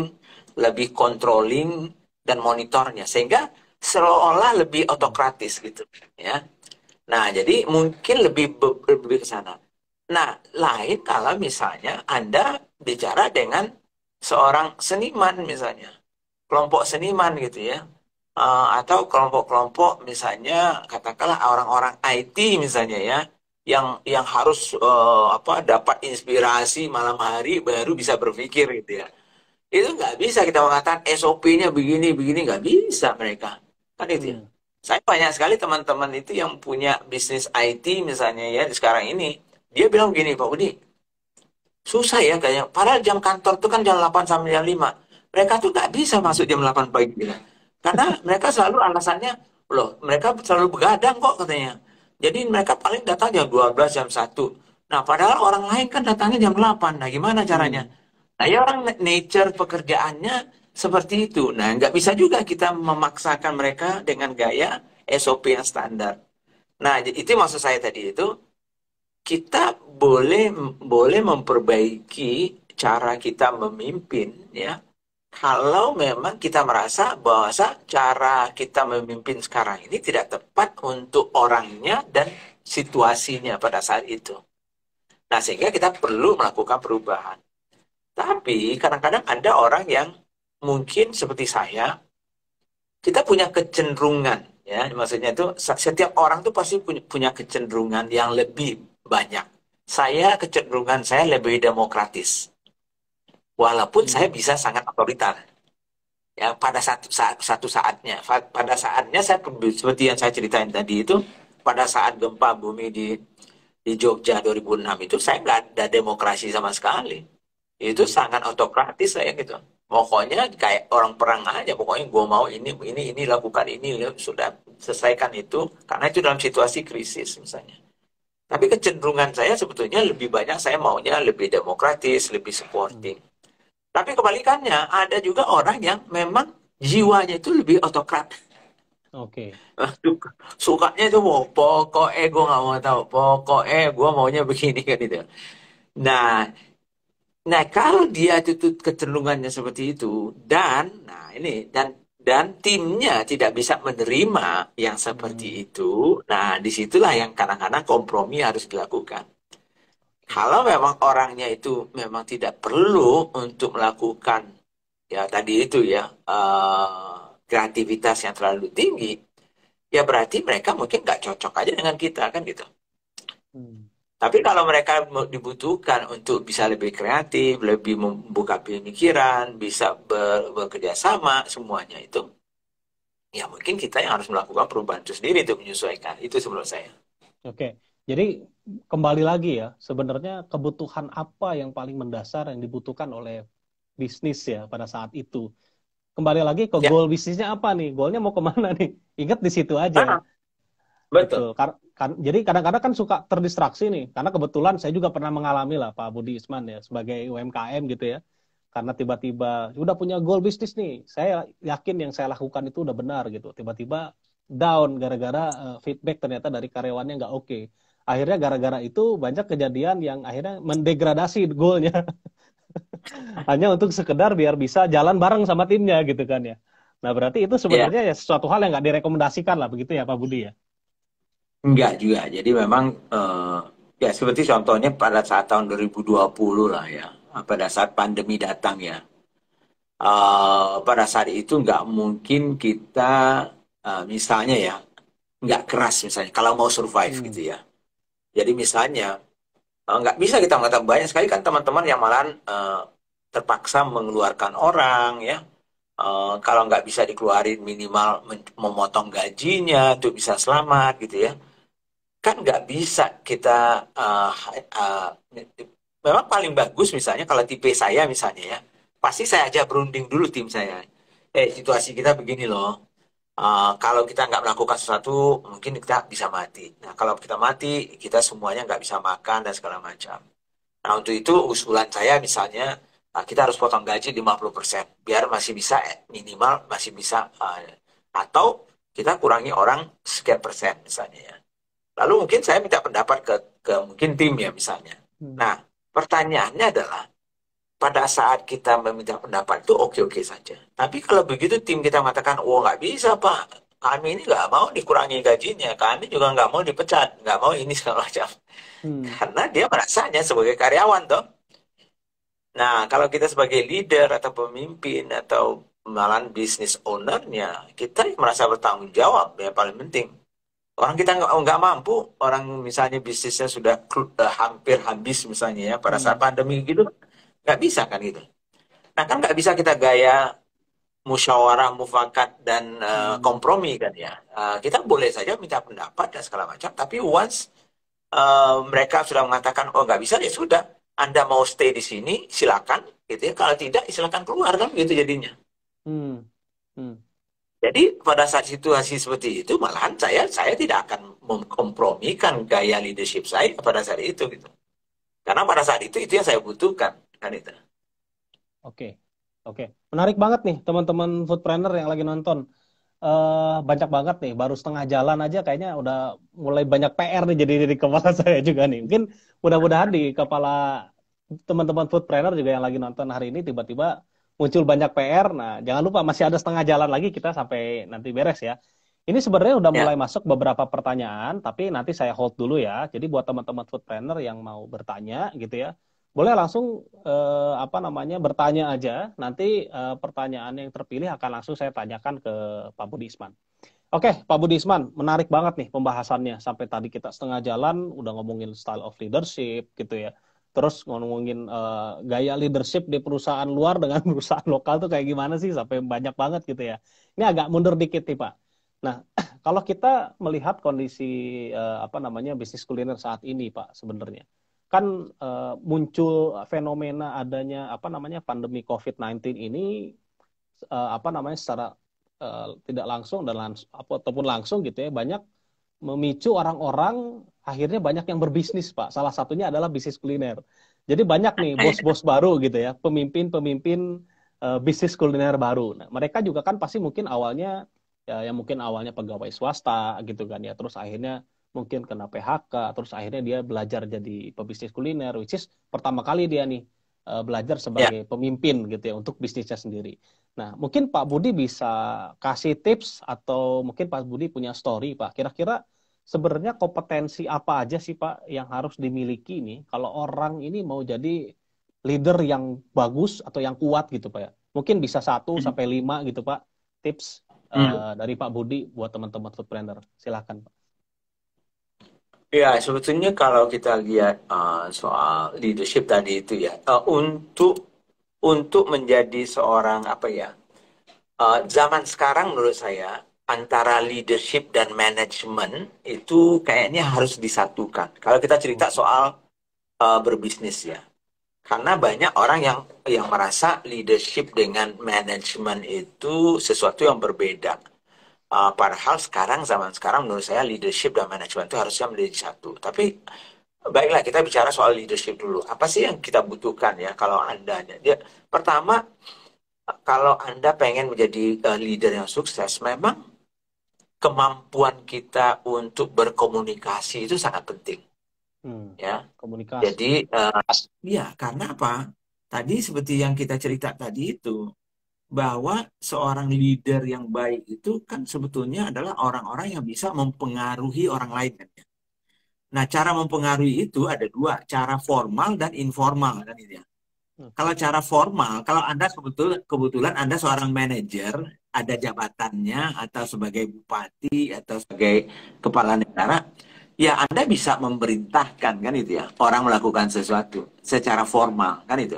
lebih controlling dan monitornya sehingga seolah lebih otokratis gitu ya. Nah, jadi mungkin lebih ke sana. Nah, lain kalau misalnya Anda bicara dengan seorang seniman misalnya kelompok seniman gitu ya. Atau kelompok-kelompok misalnya katakanlah orang-orang IT misalnya ya yang harus apa dapat inspirasi malam hari baru bisa berpikir gitu ya. Itu nggak bisa kita mengatakan SOP-nya begini begini nggak bisa mereka kan itu ya. Hmm. Saya banyak sekali teman-teman itu yang punya bisnis IT misalnya ya di sekarang ini dia bilang gini Pak Budi susah ya kayaknya. Padahal jam kantor tuh kan jam 8 sampai jam 5. Mereka tuh nggak bisa masuk jam 8 pagi. Gitu. Karena mereka selalu alasannya, loh mereka selalu begadang kok katanya. Jadi mereka paling datang jam 12 jam 1. Nah padahal orang lain kan datangnya jam 8. Nah gimana caranya? Hmm. Nah ya orang nature pekerjaannya seperti itu. Nah nggak bisa juga kita memaksakan mereka dengan gaya SOP yang standar. Nah itu maksud saya tadi itu kita boleh boleh memperbaiki cara kita memimpin ya kalau memang kita merasa bahwa cara kita memimpin sekarang ini tidak tepat untuk orangnya dan situasinya pada saat itu. Nah, sehingga kita perlu melakukan perubahan. Tapi kadang-kadang ada orang yang mungkin seperti saya, kita punya kecenderungan ya, maksudnya itu setiap orang tuh pasti punya kecenderungan yang lebih banyak. Kecenderungan saya lebih demokratis. Walaupun saya Hmm. bisa sangat otoriter. Ya, pada satu saatnya. Pada saatnya saya seperti yang saya ceritain tadi itu, pada saat gempa bumi di Jogja 2006 itu saya nggak ada demokrasi sama sekali. Itu sangat otokratis saya gitu. Pokoknya kayak orang perang aja. Pokoknya gue mau ini lakukan ini sudah selesaikan itu karena itu dalam situasi krisis misalnya. Tapi kecenderungan saya sebetulnya lebih banyak saya maunya lebih demokratis, lebih Hmm. supporting. Tapi kebalikannya, ada juga orang yang memang jiwanya itu lebih otokrat. Oke. Sukanya itu mau pokoknya gue nggak mau tahu, pokoknya gue maunya begini kan itu. Nah, nah kalau dia itu kecenderungannya seperti itu nah ini dan timnya tidak bisa menerima yang seperti Hmm. itu, nah disitulah yang kadang-kadang kompromi harus dilakukan. Kalau memang orangnya itu memang tidak perlu untuk melakukan ya tadi itu ya kreativitas yang terlalu tinggi, ya berarti mereka mungkin nggak cocok aja dengan kita kan gitu. Hmm. Tapi kalau mereka dibutuhkan untuk bisa lebih kreatif, lebih membuka pemikiran, bisa bekerja sama semuanya itu, ya mungkin kita yang harus melakukan perubahan itu sendiri untuk menyesuaikan. Itu menurut saya. Oke, jadi kembali lagi ya, sebenarnya kebutuhan apa yang paling mendasar yang dibutuhkan oleh bisnis ya pada saat itu. Kembali lagi ke Ya, goal bisnisnya apa nih? Goalnya mau kemana nih? Ingat di situ aja. ah, betul. Betul. Jadi kadang-kadang kan suka terdistraksi nih, karena kebetulan saya juga pernah mengalami lah Pak Budi Isman ya sebagai UMKM gitu ya. Karena tiba-tiba udah punya goal bisnis nih, saya yakin yang saya lakukan itu udah benar gitu. Tiba-tiba down gara-gara feedback ternyata dari karyawannya nggak oke. Akhirnya gara-gara itu banyak kejadian yang akhirnya mendegradasi goalnya hanya untuk sekedar biar bisa jalan bareng sama timnya gitu kan ya. Nah berarti itu Ya, sebenarnya ya sesuatu hal yang nggak direkomendasikan lah begitu ya Pak Budi ya. enggak juga. Jadi memang ya seperti contohnya pada saat tahun 2020 lah ya, pada saat pandemi datang ya. Pada saat itu nggak mungkin kita misalnya ya nggak keras misalnya kalau mau survive gitu Hmm. ya. Jadi misalnya nggak bisa kita mengatakan banyak sekali kan teman-teman yang malahan terpaksa mengeluarkan orang ya. Kalau nggak bisa dikeluarin minimal memotong gajinya untuk bisa selamat gitu ya. Kan nggak bisa kita uh, memang paling bagus misalnya kalau tipe saya misalnya ya pasti saya ajak berunding dulu tim saya. Situasi kita begini loh. Kalau kita nggak melakukan sesuatu mungkin kita bisa mati. Nah kalau kita mati kita semuanya nggak bisa makan dan segala macam. Nah untuk itu usulan saya misalnya kita harus potong gaji 50% biar masih bisa minimal masih bisa atau kita kurangi orang sekian persen misalnya ya. Lalu mungkin saya minta pendapat ke mungkin tim ya misalnya. Hmm. Nah, pertanyaannya adalah pada saat kita meminta pendapat itu oke-oke saja. Tapi kalau begitu tim kita mengatakan, oh nggak bisa Pak, kami ini nggak mau dikurangi gajinya, kami juga nggak mau dipecat, nggak mau ini segala macam. Hmm. Karena dia merasanya sebagai karyawan toh. Nah, kalau kita sebagai leader atau pemimpin atau malah business ownernya, kita merasa bertanggung jawab yang paling penting. Orang kita nggak mampu, orang misalnya bisnisnya sudah hampir habis misalnya ya pada saat Hmm. pandemi gitu, nggak bisa kan gitu. Nah kan nggak bisa kita gaya musyawarah, mufakat dan Hmm. kompromi kan ya. Kita boleh saja minta pendapat dan segala macam, tapi once mereka sudah mengatakan oh nggak bisa ya sudah, Anda mau stay di sini silakan, gitu ya. Kalau tidak silakan keluar kan gitu jadinya. Hmm. Hmm. Jadi pada saat situasi seperti itu malahan saya tidak akan memkompromikan gaya leadership saya pada saat itu gitu. Karena pada saat itu yang saya butuhkan kan itu. Oke, oke. Menarik banget nih teman-teman foodpreneur yang lagi nonton. Banyak banget nih, baru setengah jalan aja kayaknya udah mulai banyak PR nih jadi di kepala saya juga nih. Mungkin mudah-mudahan di kepala teman-teman foodpreneur juga yang lagi nonton hari ini tiba-tiba muncul banyak PR. Nah, jangan lupa masih ada setengah jalan lagi kita sampai nanti beres ya. Ini sebenarnya udah Ya, mulai masuk beberapa pertanyaan, tapi nanti saya hold dulu ya. Jadi buat teman-teman foodpreneur yang mau bertanya gitu ya, boleh langsung apa namanya bertanya aja. Nanti pertanyaan yang terpilih akan langsung saya tanyakan ke Pak Budi Isman. Oke, Pak Budi Isman, menarik banget nih pembahasannya. Sampai tadi kita setengah jalan udah ngomongin style of leadership gitu ya. Terus ngomongin gaya leadership di perusahaan luar dengan perusahaan lokal tuh kayak gimana sih sampai banyak banget gitu ya. Ini agak mundur dikit nih, Pak. Nah, kalau kita melihat kondisi apa namanya bisnis kuliner saat ini, Pak, sebenarnya kan muncul fenomena adanya apa namanya pandemi COVID-19 ini apa namanya secara tidak langsung dan ataupun langsung gitu ya banyak memicu orang-orang akhirnya banyak yang berbisnis Pak. Salah satunya adalah bisnis kuliner. Jadi banyak nih ya, bos-bos baru gitu ya, pemimpin-pemimpin bisnis kuliner baru. Nah, mereka juga kan pasti mungkin awalnya ya yang mungkin awalnya pegawai swasta gitu kan ya, terus akhirnya mungkin kena PHK, terus akhirnya dia belajar jadi pebisnis kuliner, which is pertama kali dia nih belajar ya. sebagai pemimpin gitu ya untuk bisnisnya sendiri. Nah, mungkin Pak Budi bisa kasih tips atau mungkin Pak Budi punya story, Pak. Kira-kira sebenarnya kompetensi apa aja sih Pak yang harus dimiliki nih kalau orang ini mau jadi leader yang bagus atau yang kuat gitu Pak ya? Mungkin bisa 1 sampai 5 gitu Pak, tips Hmm. dari Pak Budi buat teman-teman foodpreneur. Silakan Pak. Ya, sebetulnya kalau kita lihat soal leadership tadi itu ya, untuk menjadi seorang apa ya, zaman sekarang menurut saya antara leadership dan manajemen itu kayaknya harus disatukan. Kalau kita cerita soal berbisnis ya, karena banyak orang yang merasa leadership dengan manajemen itu sesuatu yang berbeda. Padahal sekarang zaman sekarang menurut saya leadership dan manajemen itu harusnya menjadi satu. Tapi baiklah kita bicara soal leadership dulu. Apa sih yang kita butuhkan ya kalau Anda dia pertama kalau Anda pengen menjadi leader yang sukses, memang kemampuan kita untuk berkomunikasi itu sangat penting Hmm, ya. komunikasi. Jadi ya karena apa? Tadi seperti yang kita cerita tadi itu bahwa seorang leader yang baik itu kan sebetulnya adalah orang-orang yang bisa mempengaruhi orang lain kan ya. Nah, cara mempengaruhi itu ada dua, cara formal dan informal kan itu ya. Kalau Oke. cara formal, kalau Anda kebetulan Anda seorang manajer, ada jabatannya atau sebagai bupati atau sebagai kepala negara, ya Anda bisa memerintahkan kan itu ya, orang melakukan sesuatu secara formal kan itu.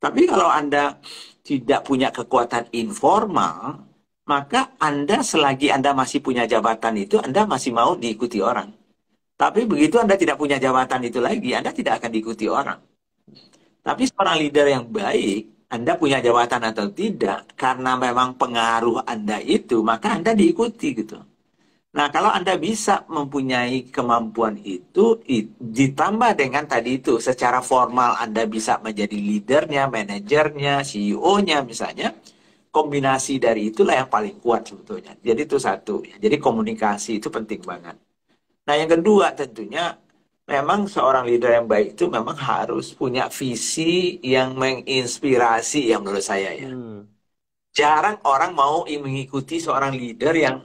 Tapi kalau Anda tidak punya kekuatan informal, maka Anda selagi Anda masih punya jabatan itu, Anda masih mau diikuti orang. Tapi begitu Anda tidak punya jabatan itu lagi, Anda tidak akan diikuti orang. Tapi seorang leader yang baik, Anda punya jabatan atau tidak, karena memang pengaruh Anda itu, maka Anda diikuti gitu. Nah, kalau Anda bisa mempunyai kemampuan itu, ditambah dengan tadi itu, secara formal Anda bisa menjadi leadernya, manajernya, CEO-nya misalnya, kombinasi dari itulah yang paling kuat sebetulnya. Jadi itu satu. Jadi komunikasi itu penting banget. Nah, yang kedua tentunya memang seorang leader yang baik itu memang harus punya visi yang menginspirasi ya menurut saya ya. Hmm, Jarang orang mau mengikuti seorang leader yang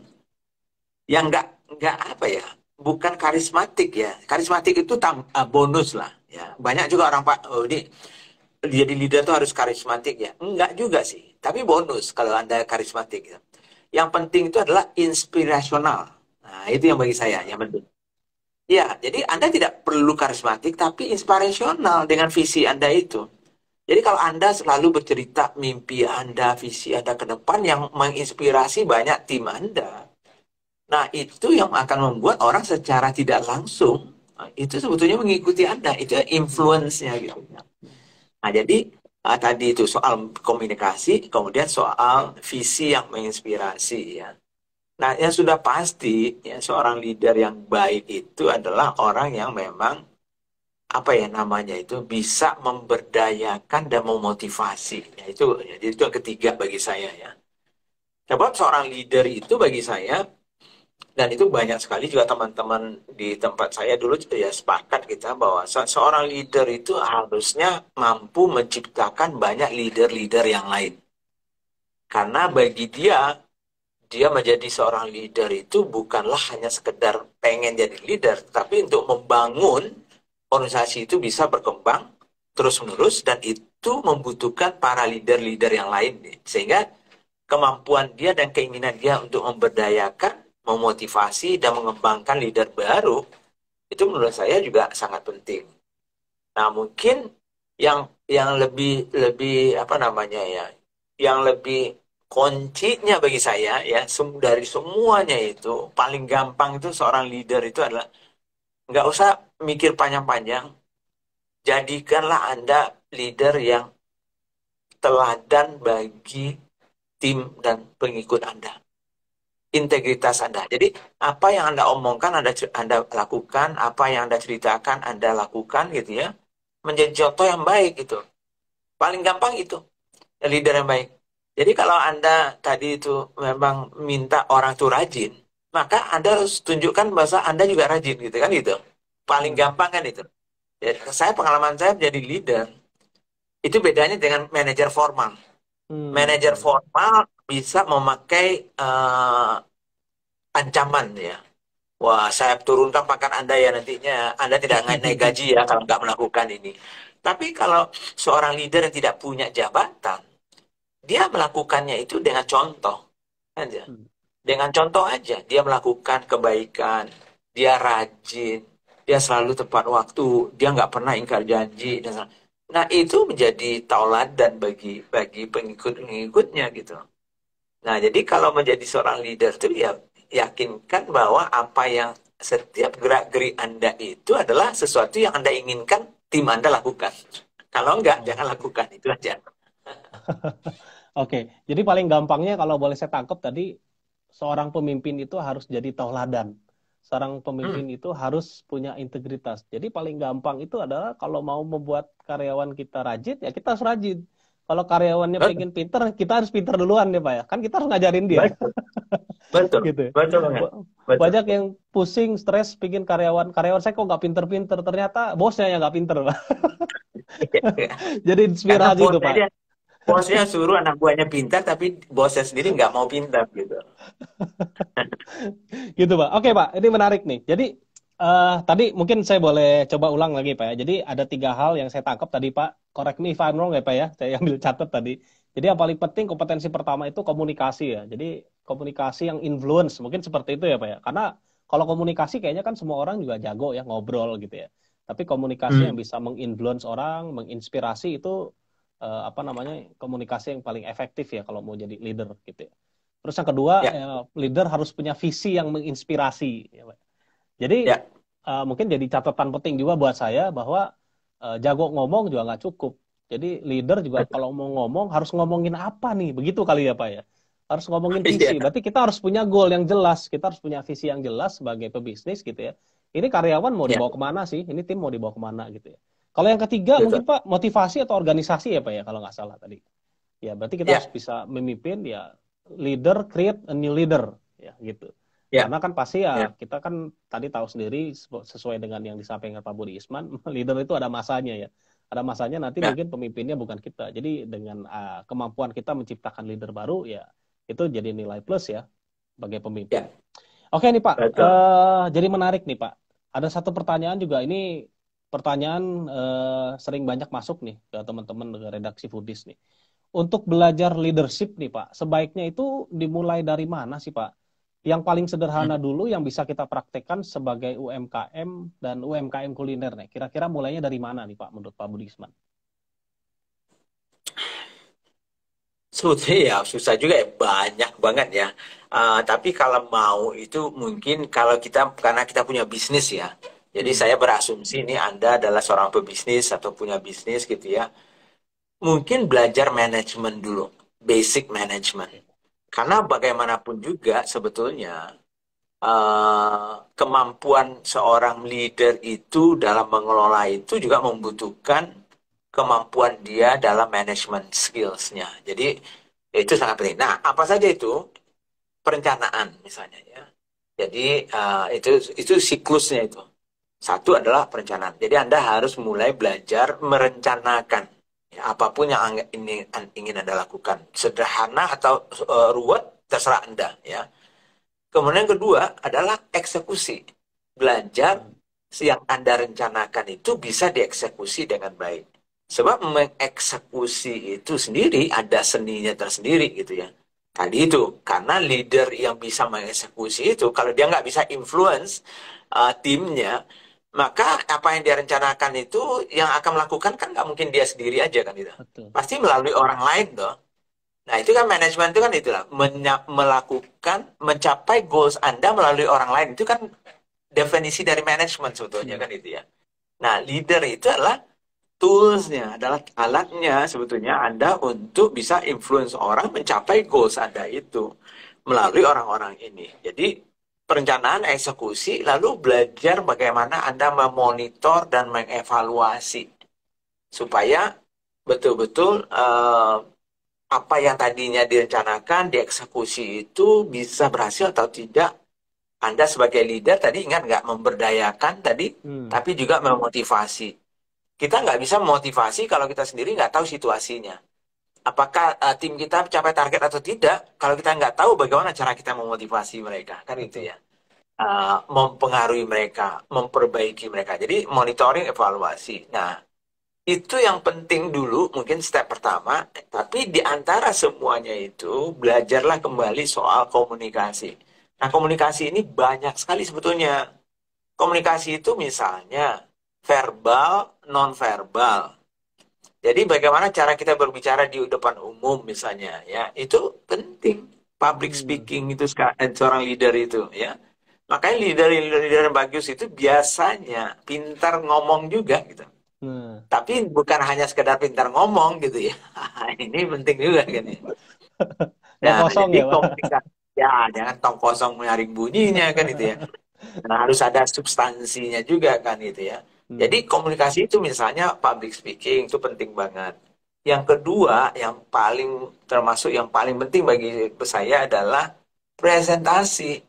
nggak apa ya, bukan karismatik ya. Karismatik itu bonus lah ya. Banyak juga orang Pak, oh ini jadi leader tuh harus karismatik ya. Enggak juga sih, tapi bonus kalau Anda karismatik ya. Yang penting itu adalah inspirasional. Nah, itu yang bagi saya yang penting. Ya, jadi Anda tidak perlu karismatik, tapi inspirasional dengan visi Anda itu. Jadi kalau Anda selalu bercerita mimpi Anda, visi Anda ke depan yang menginspirasi banyak tim Anda. Nah, itu yang akan membuat orang secara tidak langsung, itu sebetulnya mengikuti Anda. Itu influence-nya gitu. Nah, jadi tadi itu soal komunikasi, kemudian soal visi yang menginspirasi ya. Nah, yang sudah pasti ya seorang leader yang baik itu adalah orang yang memang apa ya namanya itu bisa memberdayakan dan memotivasi. Ya, itu yang ketiga bagi saya ya. Sebab seorang leader itu bagi saya dan itu banyak sekali juga teman-teman di tempat saya dulu ya sepakat kita bahwa seorang leader itu harusnya mampu menciptakan banyak leader-leader yang lain. Karena bagi dia menjadi seorang leader itu bukanlah hanya sekedar pengen jadi leader, tapi untuk membangun organisasi itu bisa berkembang terus-menerus dan itu membutuhkan para leader-leader yang lain. Sehingga kemampuan dia dan keinginan dia untuk memberdayakan, memotivasi dan mengembangkan leader baru itu menurut saya juga sangat penting. Nah, mungkin yang lebih lebih apa namanya ya, yang lebih kuncinya bagi saya ya dari semuanya itu paling gampang itu seorang leader itu adalah nggak usah mikir panjang-panjang, jadikanlah Anda leader yang teladan bagi tim dan pengikut Anda. Integritas Anda. Jadi apa yang Anda omongkan, Anda lakukan, apa yang Anda ceritakan, Anda lakukan gitu ya, menjadi contoh yang baik gitu. Paling gampang itu leader yang baik. Jadi kalau Anda tadi itu memang minta orang itu rajin, maka Anda harus tunjukkan bahwa Anda juga rajin gitu kan gitu. Paling hmm, gampang kan itu. Ya, pengalaman saya menjadi leader itu bedanya dengan manajer formal. Manajer hmm, formal bisa memakai ancaman ya. Wah, saya turunkan pangkat Anda ya nantinya. Anda tidak naik gaji ya kalau nggak melakukan ini. Tapi kalau seorang leader yang tidak punya jabatan, dia melakukannya itu dengan contoh aja. Hmm. Dengan contoh aja, dia melakukan kebaikan, dia rajin, dia selalu tepat waktu, dia nggak pernah ingkar janji. Nah, itu menjadi tauladan bagi bagi pengikut-pengikutnya gitu. Nah, jadi kalau menjadi seorang leader itu ya yakinkan bahwa apa yang setiap gerak-gerik Anda itu adalah sesuatu yang Anda inginkan tim Anda lakukan. Kalau enggak, Oh. jangan lakukan. Itu aja. Oke, jadi paling gampangnya kalau boleh saya tangkap tadi, seorang pemimpin itu harus jadi tauladan. Seorang Hmm, pemimpin itu harus punya integritas. Jadi paling gampang itu adalah kalau mau membuat karyawan kita rajin, ya kita harus rajin. Kalau karyawannya betul, pengen pinter, kita harus pinter duluan ya Pak ya. Kan kita harus ngajarin dia, betul, betul, gitu. betul banget. Ba- Betul. Banyak yang pusing, stres, bikin karyawan saya kok nggak pinter-pinter. Ternyata bosnya yang nggak pinter, Pak. Jadi Karena inspirasi itu Pak. bosnya suruh anak buahnya pintar, tapi bosnya sendiri nggak mau pintar gitu. Gitu Pak. Oke Pak, ini menarik nih. Jadi tadi mungkin saya boleh coba ulang lagi Pak ya. Jadi ada 3 hal yang saya tangkap tadi Pak. Correct me if I'm wrong ya Pak ya. Saya ambil catat tadi. Jadi yang paling penting kompetensi pertama itu komunikasi ya. Jadi komunikasi yang influence. Mungkin seperti itu ya Pak ya. Karena kalau komunikasi kayaknya kan semua orang juga jago ya ngobrol gitu ya. Tapi komunikasi yang Hmm, bisa menginfluence orang, menginspirasi itu apa namanya komunikasi yang paling efektif ya kalau mau jadi leader gitu ya. Terus yang kedua, ya, leader harus punya visi yang menginspirasi. Ya, Pak. Jadi ya, mungkin jadi catatan penting juga buat saya bahwa jago ngomong juga nggak cukup. Jadi leader juga betul. kalau mau ngomong harus ngomongin apa nih, begitu kali ya Pak ya. Harus ngomongin Iya, visi. Berarti kita harus punya goal yang jelas. Kita harus punya visi yang jelas sebagai pebisnis gitu ya. Ini karyawan mau ya, dibawa kemana sih? Ini tim mau dibawa kemana gitu ya. Kalau yang ketiga betul. mungkin Pak motivasi atau organisasi ya Pak ya kalau nggak salah tadi. Ya, berarti kita harus Ya, bisa memimpin ya leader create a new leader ya gitu. ya, Karena kan pasti ya, ya kita kan tadi tahu sendiri sesuai dengan yang disampaikan Pak Budi Isman, leader itu ada masanya ya. Ada masanya nanti ya, mungkin pemimpinnya bukan kita. Jadi dengan kemampuan kita menciptakan leader baru ya itu jadi nilai plus ya sebagai pemimpin. ya, Oke nih Pak, betul. jadi menarik nih Pak. Ada satu pertanyaan juga ini pertanyaan sering banyak masuk nih ke teman-teman ke redaksi Foodies nih. Untuk belajar leadership nih Pak, sebaiknya itu dimulai dari mana sih Pak? Yang paling Hmm. sederhana dulu yang bisa kita praktekkan sebagai UMKM dan UMKM kuliner nih. Kira-kira mulainya dari mana nih Pak menurut Pak Budisman? Sebetulnya ya susah juga ya, banyak banget ya. Tapi kalau mau itu mungkin kalau kita, karena kita punya bisnis ya. Jadi Hmm. saya berasumsi ini Anda adalah seorang pebisnis atau punya bisnis gitu ya. Mungkin belajar manajemen dulu, basic management. Oke. Karena bagaimanapun juga sebetulnya kemampuan seorang leader itu dalam mengelola itu juga membutuhkan kemampuan dia dalam manajemen skills-nya. Jadi itu sangat penting. Nah, apa saja itu? Perencanaan misalnya ya. Jadi itu siklusnya itu. Satu adalah perencanaan. Jadi Anda harus mulai belajar merencanakan ya, apapun yang ingin Anda lakukan. Sederhana atau ruwet terserah Anda ya. Kemudian yang kedua adalah eksekusi. Belajar Hmm. yang Anda rencanakan itu bisa dieksekusi dengan baik. Sebab mengeksekusi itu sendiri ada seninya tersendiri gitu ya. Tadi itu, karena leader yang bisa mengeksekusi itu, kalau dia nggak bisa influence timnya, maka apa yang dia rencanakan itu, yang akan melakukan kan nggak mungkin dia sendiri aja kan gitu. Betul. Pasti melalui orang lain dong. Nah, itu kan manajemen itu kan itulah melakukan mencapai goals Anda melalui orang lain. Itu kan definisi dari manajemen sebetulnya Hmm. kan itu ya. Nah, leader itu adalah toolsnya, adalah alatnya sebetulnya Anda untuk bisa influence orang mencapai goals Anda itu melalui orang-orang ini. Jadi perencanaan, eksekusi, lalu belajar bagaimana Anda memonitor dan mengevaluasi supaya betul-betul apa yang tadinya direncanakan, dieksekusi itu bisa berhasil atau tidak. Anda sebagai leader tadi ingat nggak memberdayakan tadi, Hmm. tapi juga memotivasi. Kita nggak bisa memotivasi kalau kita sendiri nggak tahu situasinya. Apakah tim kita mencapai target atau tidak? Kalau kita nggak tahu bagaimana cara kita memotivasi mereka, kan itu Betul. ya. mempengaruhi mereka, memperbaiki mereka. Jadi monitoring, evaluasi. Nah, itu yang penting dulu, mungkin step pertama. Tapi di antara semuanya itu, belajarlah kembali soal komunikasi. Nah, komunikasi ini banyak sekali sebetulnya. Komunikasi itu misalnya verbal, non-verbal. Jadi bagaimana cara kita berbicara di depan umum misalnya, ya itu penting. Public Hmm. speaking itu seorang leader itu, ya. Makanya leader yang bagus itu biasanya pintar ngomong juga gitu. Nah, Tapi bukan hanya sekedar pintar ngomong gitu ya. Ini penting juga kan ya. nggak Nah, kosong jadi ya, Pak. komunikasi ya jangan tong kosong menyaring bunyinya kan itu ya. Nah, harus ada substansinya juga kan itu ya. Jadi Hmm. komunikasi itu misalnya public speaking itu penting banget. Yang kedua, yang paling termasuk yang paling penting bagi saya adalah presentasi.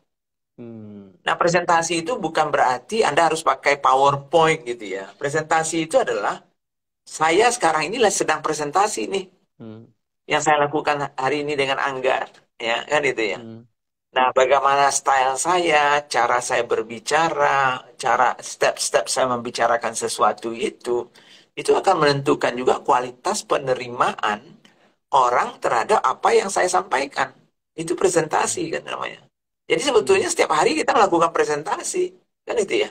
Hmm. Nah, presentasi itu bukan berarti Anda harus pakai PowerPoint gitu ya. Presentasi itu adalah saya sekarang ini sedang presentasi nih Hmm. yang saya lakukan hari ini dengan Angga, ya kan itu ya. Hmm. Nah, bagaimana style saya, cara saya berbicara, cara step-step saya membicarakan sesuatu itu akan menentukan juga kualitas penerimaan orang terhadap apa yang saya sampaikan. Itu presentasi kan namanya. Jadi Hmm. sebetulnya setiap hari kita melakukan presentasi, kan itu ya.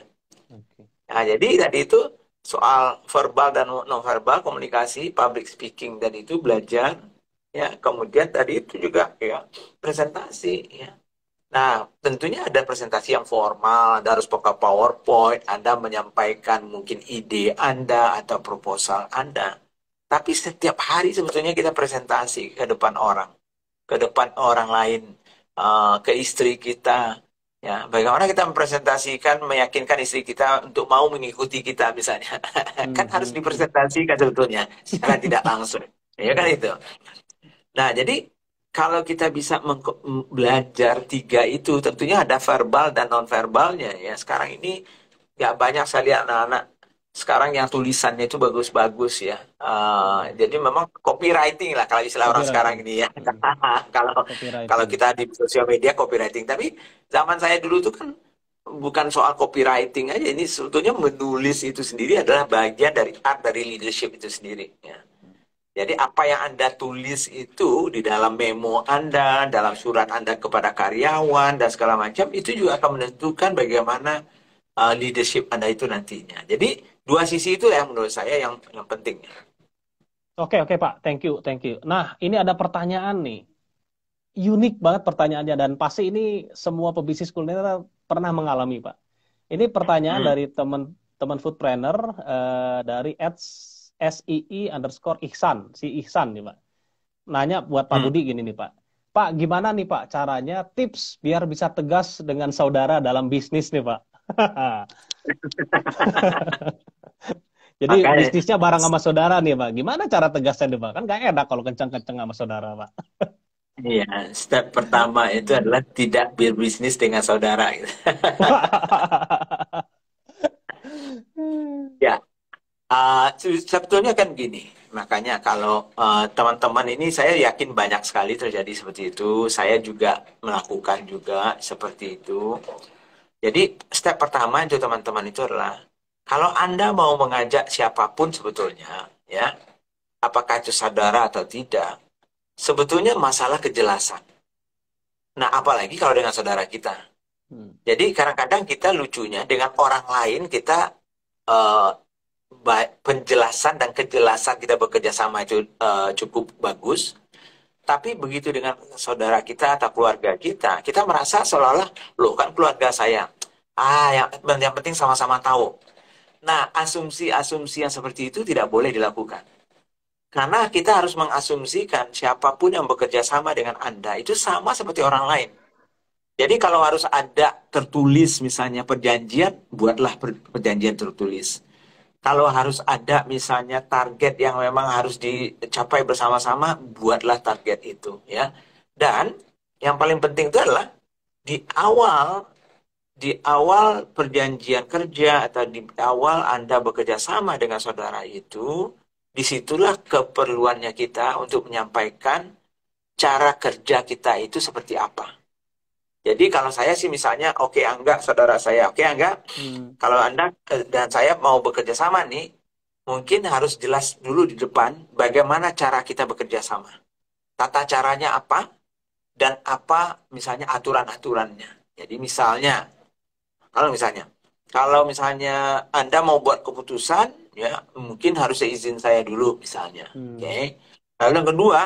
Oke. Nah, jadi tadi itu soal verbal dan non-verbal komunikasi, public speaking dan itu belajar, ya. Kemudian tadi itu juga ya presentasi, ya. Nah, tentunya ada presentasi yang formal, Anda harus pakai PowerPoint, Anda menyampaikan mungkin ide Anda atau proposal Anda. Tapi setiap hari sebetulnya kita presentasi ke depan orang lain, ke istri kita. Ya, bagaimana kita mempresentasikan, meyakinkan istri kita untuk mau mengikuti kita misalnya. Hmm. Kan harus Hmm. Hmm. dipresentasikan sebetulnya secara tidak langsung. Ya kan itu. Nah, jadi kalau kita bisa belajar tiga itu, tentunya ada verbal dan non-verbalnya ya. Sekarang ini nggak banyak saya lihat anak-anak sekarang yang tulisannya itu bagus-bagus ya. Hmm. Jadi memang copywriting lah kalau istilah orang sekarang Copywriting. ini ya. Hmm. Kalau kalau Copywriting. kita di sosial media copywriting, tapi zaman saya dulu tuh kan bukan soal copywriting aja. Ini sebetulnya menulis itu sendiri adalah bagian dari art dari leadership itu sendiri. Ya. Jadi apa yang Anda tulis itu di dalam memo Anda, dalam surat Anda kepada karyawan dan segala macam itu juga akan menentukan bagaimana leadership Anda itu nantinya. Jadi dua sisi itu yang menurut saya yang penting. Oke, oke, Pak. Thank you, thank you. Nah, ini ada pertanyaan nih. Unik banget pertanyaannya dan pasti ini semua pebisnis kuliner pernah mengalami, Pak. Ini pertanyaan Hmm. dari teman-teman foodpreneur dari @SII_Ihsan, si Ihsan nih, Pak. Nanya buat Pak Hmm. Budi gini nih, Pak. Pak, gimana nih, Pak, caranya tips biar bisa tegas dengan saudara dalam bisnis nih, Pak? Jadi Makanya bisnisnya bareng sama saudara nih, Pak. Gimana cara tegasnya nih, Pak? Kan gak enak kalau kencang-kencang sama saudara, Pak. ya, step pertama itu adalah tidak berbisnis dengan saudara. Gitu. Ya, sebetulnya kan gini. Makanya kalau teman-teman ini saya yakin banyak sekali terjadi seperti itu. Saya juga melakukan juga seperti itu. Jadi step pertama itu teman-teman itu adalah kalau Anda mau mengajak siapapun sebetulnya, ya, apakah itu saudara atau tidak, sebetulnya masalah kejelasan. Nah, apalagi kalau dengan saudara kita. Hmm. Jadi kadang-kadang kita lucunya dengan orang lain kita eh, penjelasan dan kejelasan kita bekerja sama itu cukup bagus. Tapi begitu dengan saudara kita atau keluarga kita merasa seolah-olah, loh kan keluarga saya. Yang penting sama-sama tahu. Nah, asumsi-asumsi yang seperti itu tidak boleh dilakukan. Karena kita harus mengasumsikan siapapun yang bekerja sama dengan Anda itu sama seperti orang lain. Jadi kalau harus ada tertulis misalnya perjanjian, buatlah perjanjian tertulis. Kalau harus ada misalnya target yang memang harus dicapai bersama-sama, buatlah target itu ya. Dan yang paling penting itu adalah di awal di awal perjanjian kerja atau di awal Anda bekerja sama dengan saudara itu, disitulah keperluannya kita untuk menyampaikan cara kerja kita itu seperti apa. Jadi kalau saya sih misalnya, oke Angga, saudara saya, oke Angga, Hmm. kalau Anda dan saya mau bekerja sama nih, mungkin harus jelas dulu di depan bagaimana cara kita bekerja sama. Tata caranya apa, dan apa misalnya aturan-aturannya. Jadi misalnya, kalau misalnya Anda mau buat keputusan, ya mungkin harus izin saya dulu misalnya. Hmm. Oke. Lalu yang kedua,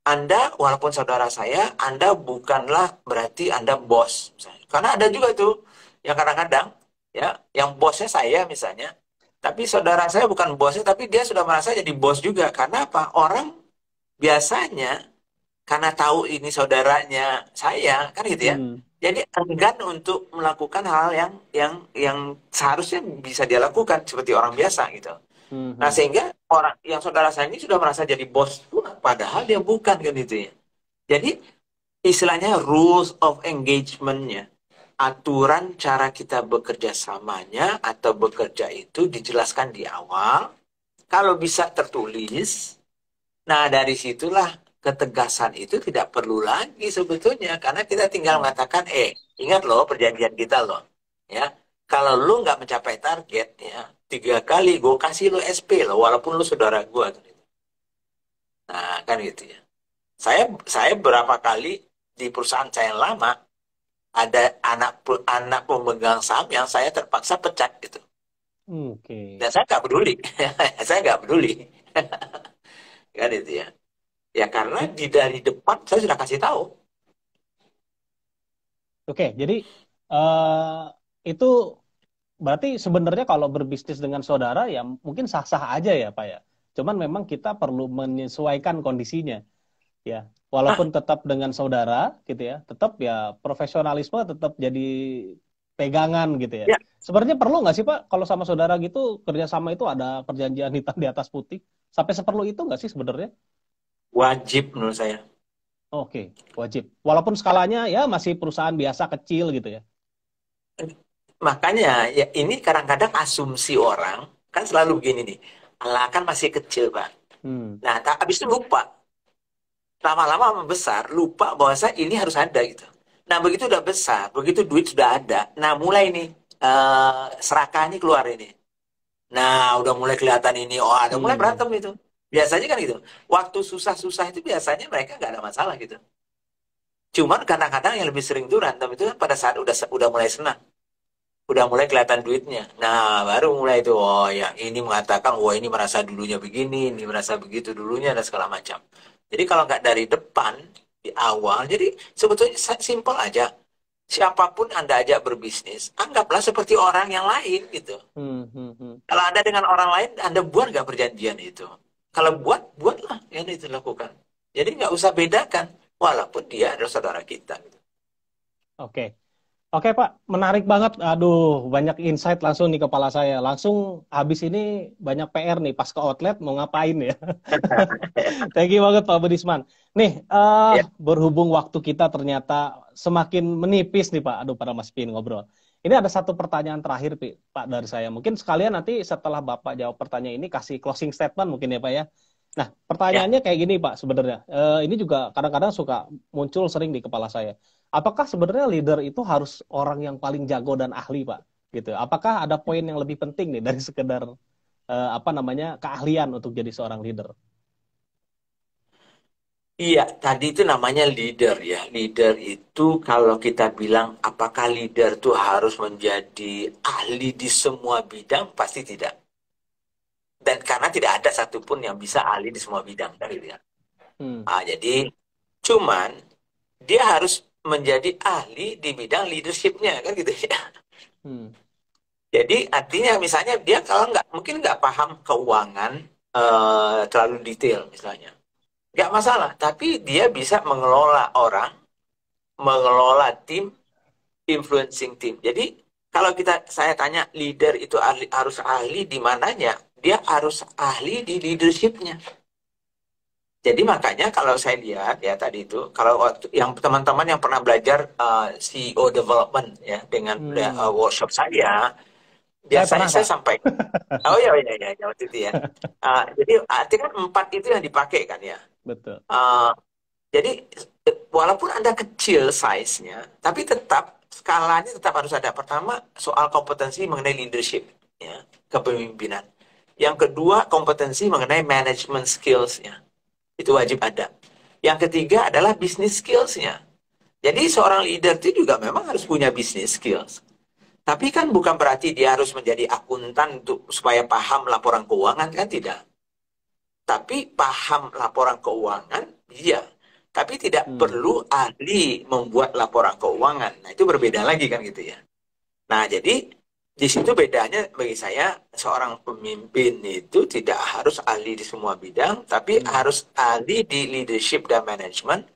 Anda walaupun saudara saya, Anda bukanlah berarti Anda bos. Misalnya. Karena ada juga tuh yang kadang-kadang ya, yang bosnya saya misalnya, tapi saudara saya bukan bosnya, tapi dia sudah merasa jadi bos juga. Karena apa? Orang biasanya karena tahu ini saudaranya saya kan gitu ya, Hmm. jadi enggan untuk melakukan hal yang seharusnya bisa dia lakukan seperti orang biasa gitu. Hmm. Nah Hmm. sehingga orang yang saudara saya ini sudah merasa jadi bos pula, padahal dia bukan kan gitu ya. Jadi istilahnya rules of engagementnya, aturan cara kita bekerja samanya atau bekerja itu dijelaskan di awal, kalau bisa tertulis. Nah, dari situlah ketegasan itu tidak perlu lagi sebetulnya. Karena kita tinggal mengatakan, ingat loh perjanjian kita loh. Ya, kalau lu nggak mencapai target, ya, 3 kali gue kasih lu SP loh, walaupun lu saudara gue. Nah, kan gitu ya. Saya berapa kali di perusahaan saya yang lama, ada anak pemegang saham yang saya terpaksa pecat gitu. Oke. Dan saya nggak peduli. Saya nggak peduli. Kan itu ya. Ya karena dari depan saya sudah kasih tahu. Oke, jadi eh itu berarti sebenarnya kalau berbisnis dengan saudara ya mungkin sah-sah aja ya Pak ya. Cuman memang kita perlu menyesuaikan kondisinya ya. Walaupun Ah, tetap dengan saudara gitu ya, tetap ya profesionalisme tetap jadi pegangan gitu ya. ya, Sebenarnya perlu nggak sih Pak kalau sama saudara gitu kerjasama itu ada perjanjian hitam di atas putih? Sampai seperlu itu nggak sih sebenarnya? wajib menurut saya. Oke, wajib. Walaupun skalanya ya masih perusahaan biasa kecil gitu ya. Makanya ya ini kadang-kadang asumsi orang kan selalu begini nih. Allah kan masih kecil, Pak. Hmm. Nah, habis itu lupa. Lama-lama membesar, lupa bahwa ini harus ada gitu. Nah, begitu udah besar, begitu duit sudah ada. Nah, mulai nih serakah ini keluar ini. Nah, udah mulai kelihatan ini, oh ada mulai Hmm. berantem itu. Biasanya kan gitu. Waktu susah-susah itu biasanya mereka nggak ada masalah gitu. Cuman kadang-kadang yang lebih sering tuh berantem itu kan pada saat udah mulai senang. Udah mulai kelihatan duitnya. Nah, baru mulai itu, oh yang ini mengatakan, wah ini merasa dulunya begini, ini merasa begitu dulunya, dan segala macam. Jadi kalau nggak dari depan, di awal, jadi sebetulnya simpel aja. Siapapun Anda ajak berbisnis, anggaplah seperti orang yang lain gitu. Hmm. Hmm. Hmm. Kalau Anda dengan orang lain, Anda buat nggak perjanjian itu? Kalau buatlah yang itu lakukan. Jadi nggak usah bedakan, walaupun dia adalah saudara kita. Gitu. Oke. Oke Pak, menarik banget. Aduh, banyak insight langsung di kepala saya. Langsung habis ini banyak PR nih, pas ke outlet mau ngapain ya. Thank you banget Pak Budisman. Nih, Ya, berhubung waktu kita ternyata semakin menipis nih Pak. Aduh, pada Mas Pin ngobrol. Ini ada satu pertanyaan terakhir Pak dari saya. Mungkin sekalian nanti setelah Bapak jawab pertanyaan ini kasih closing statement mungkin ya Pak ya. Nah, ya. pertanyaannya kayak gini Pak sebenarnya. Ini juga kadang-kadang suka muncul sering di kepala saya. Apakah sebenarnya leader itu harus orang yang paling jago dan ahli Pak? Gitu. Apakah ada poin yang lebih penting nih dari sekedar apa namanya keahlian untuk jadi seorang leader? Iya, tadi itu namanya leader ya. Leader itu kalau kita bilang apakah leader itu harus menjadi ahli di semua bidang, pasti tidak. Dan karena tidak ada satupun yang bisa ahli di semua bidang, kan gitu ya. Hmm. Jadi cuman dia harus menjadi ahli di bidang leadershipnya, kan gitu ya. Hmm. Jadi artinya misalnya dia kalau mungkin nggak paham keuangan terlalu detail misalnya, nggak masalah. Tapi dia bisa mengelola orang, mengelola tim, influencing tim. Jadi kalau saya tanya leader itu harus ahli di mananya, dia harus ahli di leadershipnya. Jadi makanya kalau saya lihat ya tadi itu, kalau waktu yang teman-teman yang pernah belajar CEO development ya dengan Hmm. workshop saya, Saya biasanya pernah, saya Pak. sampai, oh iya iya iya iya, waktu itu ya. Jadi artinya kan 4 itu yang dipakai kan ya. Betul. Uh, jadi walaupun Anda kecil size-nya, tapi tetap skalanya tetap harus ada. Pertama, soal kompetensi mengenai leadership, ya, kepemimpinan. Yang kedua, kompetensi mengenai management skills-nya. Itu wajib ada. Yang ketiga adalah business skills-nya. Jadi seorang leader itu juga memang harus punya business skills. Tapi kan bukan berarti dia harus menjadi akuntan untuk supaya paham laporan keuangan, kan tidak. Tapi paham laporan keuangan, iya. Tapi tidak perlu ahli membuat laporan keuangan. Nah, itu berbeda lagi kan gitu ya. Nah, jadi di situ bedanya bagi saya, seorang pemimpin itu tidak harus ahli di semua bidang, tapi harus ahli di leadership dan management,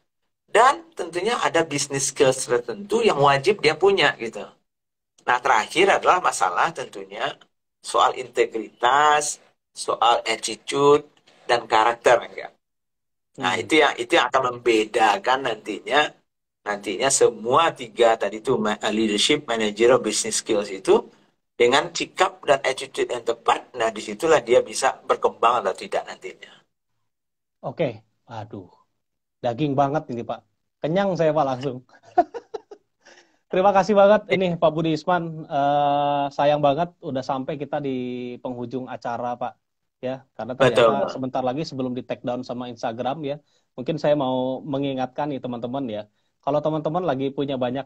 dan tentunya ada business skills tertentu yang wajib dia punya gitu. Nah, terakhir adalah masalah tentunya soal integritas, soal attitude, dan karakter enggak. Nah, itu yang akan membedakan nantinya semua tiga tadi itu leadership, managerial, business skills itu dengan sikap dan attitude yang tepat. Nah, disitulah dia bisa berkembang atau tidak nantinya. Oke, aduh, daging banget ini Pak. Kenyang saya Pak langsung. Terima kasih banget ini Pak Budi Isman. Sayang banget udah sampai kita di penghujung acara Pak. Ya, karena ternyata Betul. sebentar lagi sebelum di take down sama Instagram ya, mungkin saya mau mengingatkan nih teman-teman ya, kalau teman-teman lagi punya banyak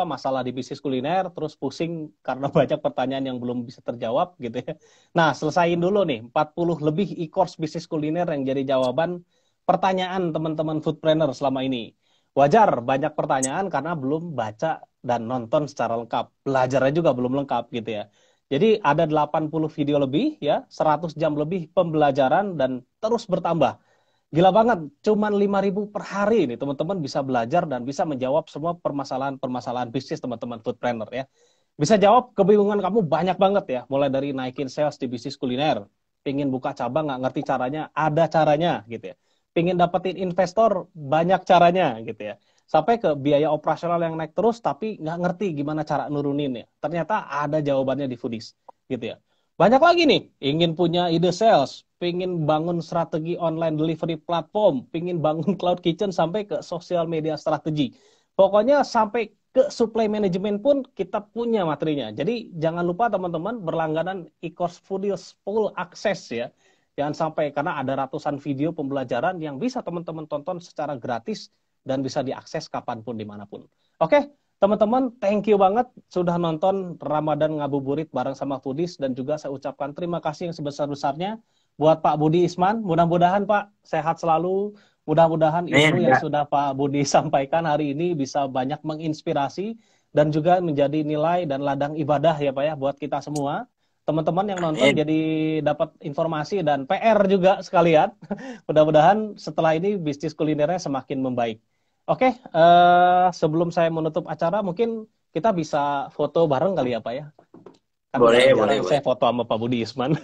masalah di bisnis kuliner, terus pusing karena banyak pertanyaan yang belum bisa terjawab gitu ya. Nah, selesaiin dulu nih 40 lebih e-course bisnis kuliner yang jadi jawaban pertanyaan teman-teman foodpreneur selama ini. Wajar banyak pertanyaan karena belum baca dan nonton secara lengkap. Belajarnya juga belum lengkap gitu ya. Jadi ada 80 video lebih ya, 100 jam lebih pembelajaran dan terus bertambah. Gila banget, cuman 5.000 per hari ini teman-teman bisa belajar dan bisa menjawab semua permasalahan-permasalahan bisnis teman-teman foodpreneur ya. Bisa jawab kebingungan kamu banyak banget ya, mulai dari naikin sales di bisnis kuliner, pingin buka cabang nggak ngerti caranya, ada caranya gitu ya. Pingin dapetin investor, banyak caranya gitu ya. Sampai ke biaya operasional yang naik terus tapi nggak ngerti gimana cara nuruninnya. Ternyata ada jawabannya di Foodies gitu ya. Banyak lagi nih, ingin punya ide sales, pingin bangun strategi online delivery platform, pingin bangun cloud kitchen sampai ke sosial media strategi. Pokoknya sampai ke supply management pun kita punya materinya. Jadi jangan lupa teman-teman berlangganan e-course Foodies full access ya. Jangan sampai, karena ada ratusan video pembelajaran yang bisa teman-teman tonton secara gratis dan bisa diakses kapanpun, dimanapun. Oke, teman-teman, thank you banget sudah nonton Ramadan Ngabuburit bareng sama Foodies, dan juga saya ucapkan terima kasih yang sebesar-besarnya buat Pak Budi Isman. Mudah-mudahan Pak sehat selalu, mudah-mudahan ilmu yang sudah Pak Budi sampaikan hari ini bisa banyak menginspirasi dan juga menjadi nilai dan ladang ibadah ya Pak ya buat kita semua. Teman-teman yang nonton jadi dapat informasi dan PR juga sekalian. Mudah-mudahan setelah ini bisnis kulinernya semakin membaik. Oke, sebelum saya menutup acara, mungkin kita bisa foto bareng kali ya Pak ya? Kan boleh. Saya foto sama Pak Budi Isman.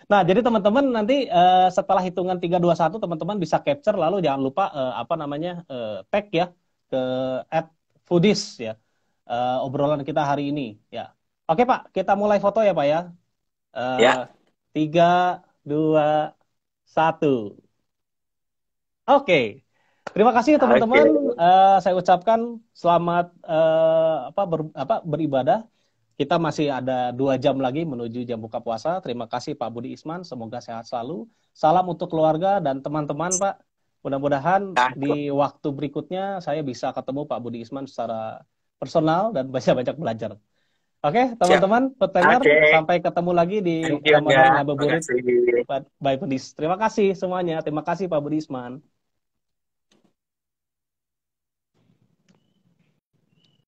Nah, jadi teman-teman nanti setelah hitungan 3, 2, 1, teman-teman bisa capture, lalu jangan lupa tag ya ke @foodies ya, obrolan kita hari ini ya. Oke Pak, kita mulai foto ya Pak ya. Ya. 3, 2, 1. Oke. Terima kasih teman-teman. Saya ucapkan selamat beribadah. Kita masih ada 2 jam lagi menuju jam buka puasa. Terima kasih Pak Budi Isman. Semoga sehat selalu. Salam untuk keluarga dan teman-teman Pak. Mudah-mudahan di waktu berikutnya saya bisa ketemu Pak Budi Isman secara personal dan banyak-banyak belajar. Oke, teman-teman, foodpreneur, sampai ketemu lagi di Ramadan Ngabuburit by Foodies. Terima kasih semuanya. Terima kasih Pak Budi Isman.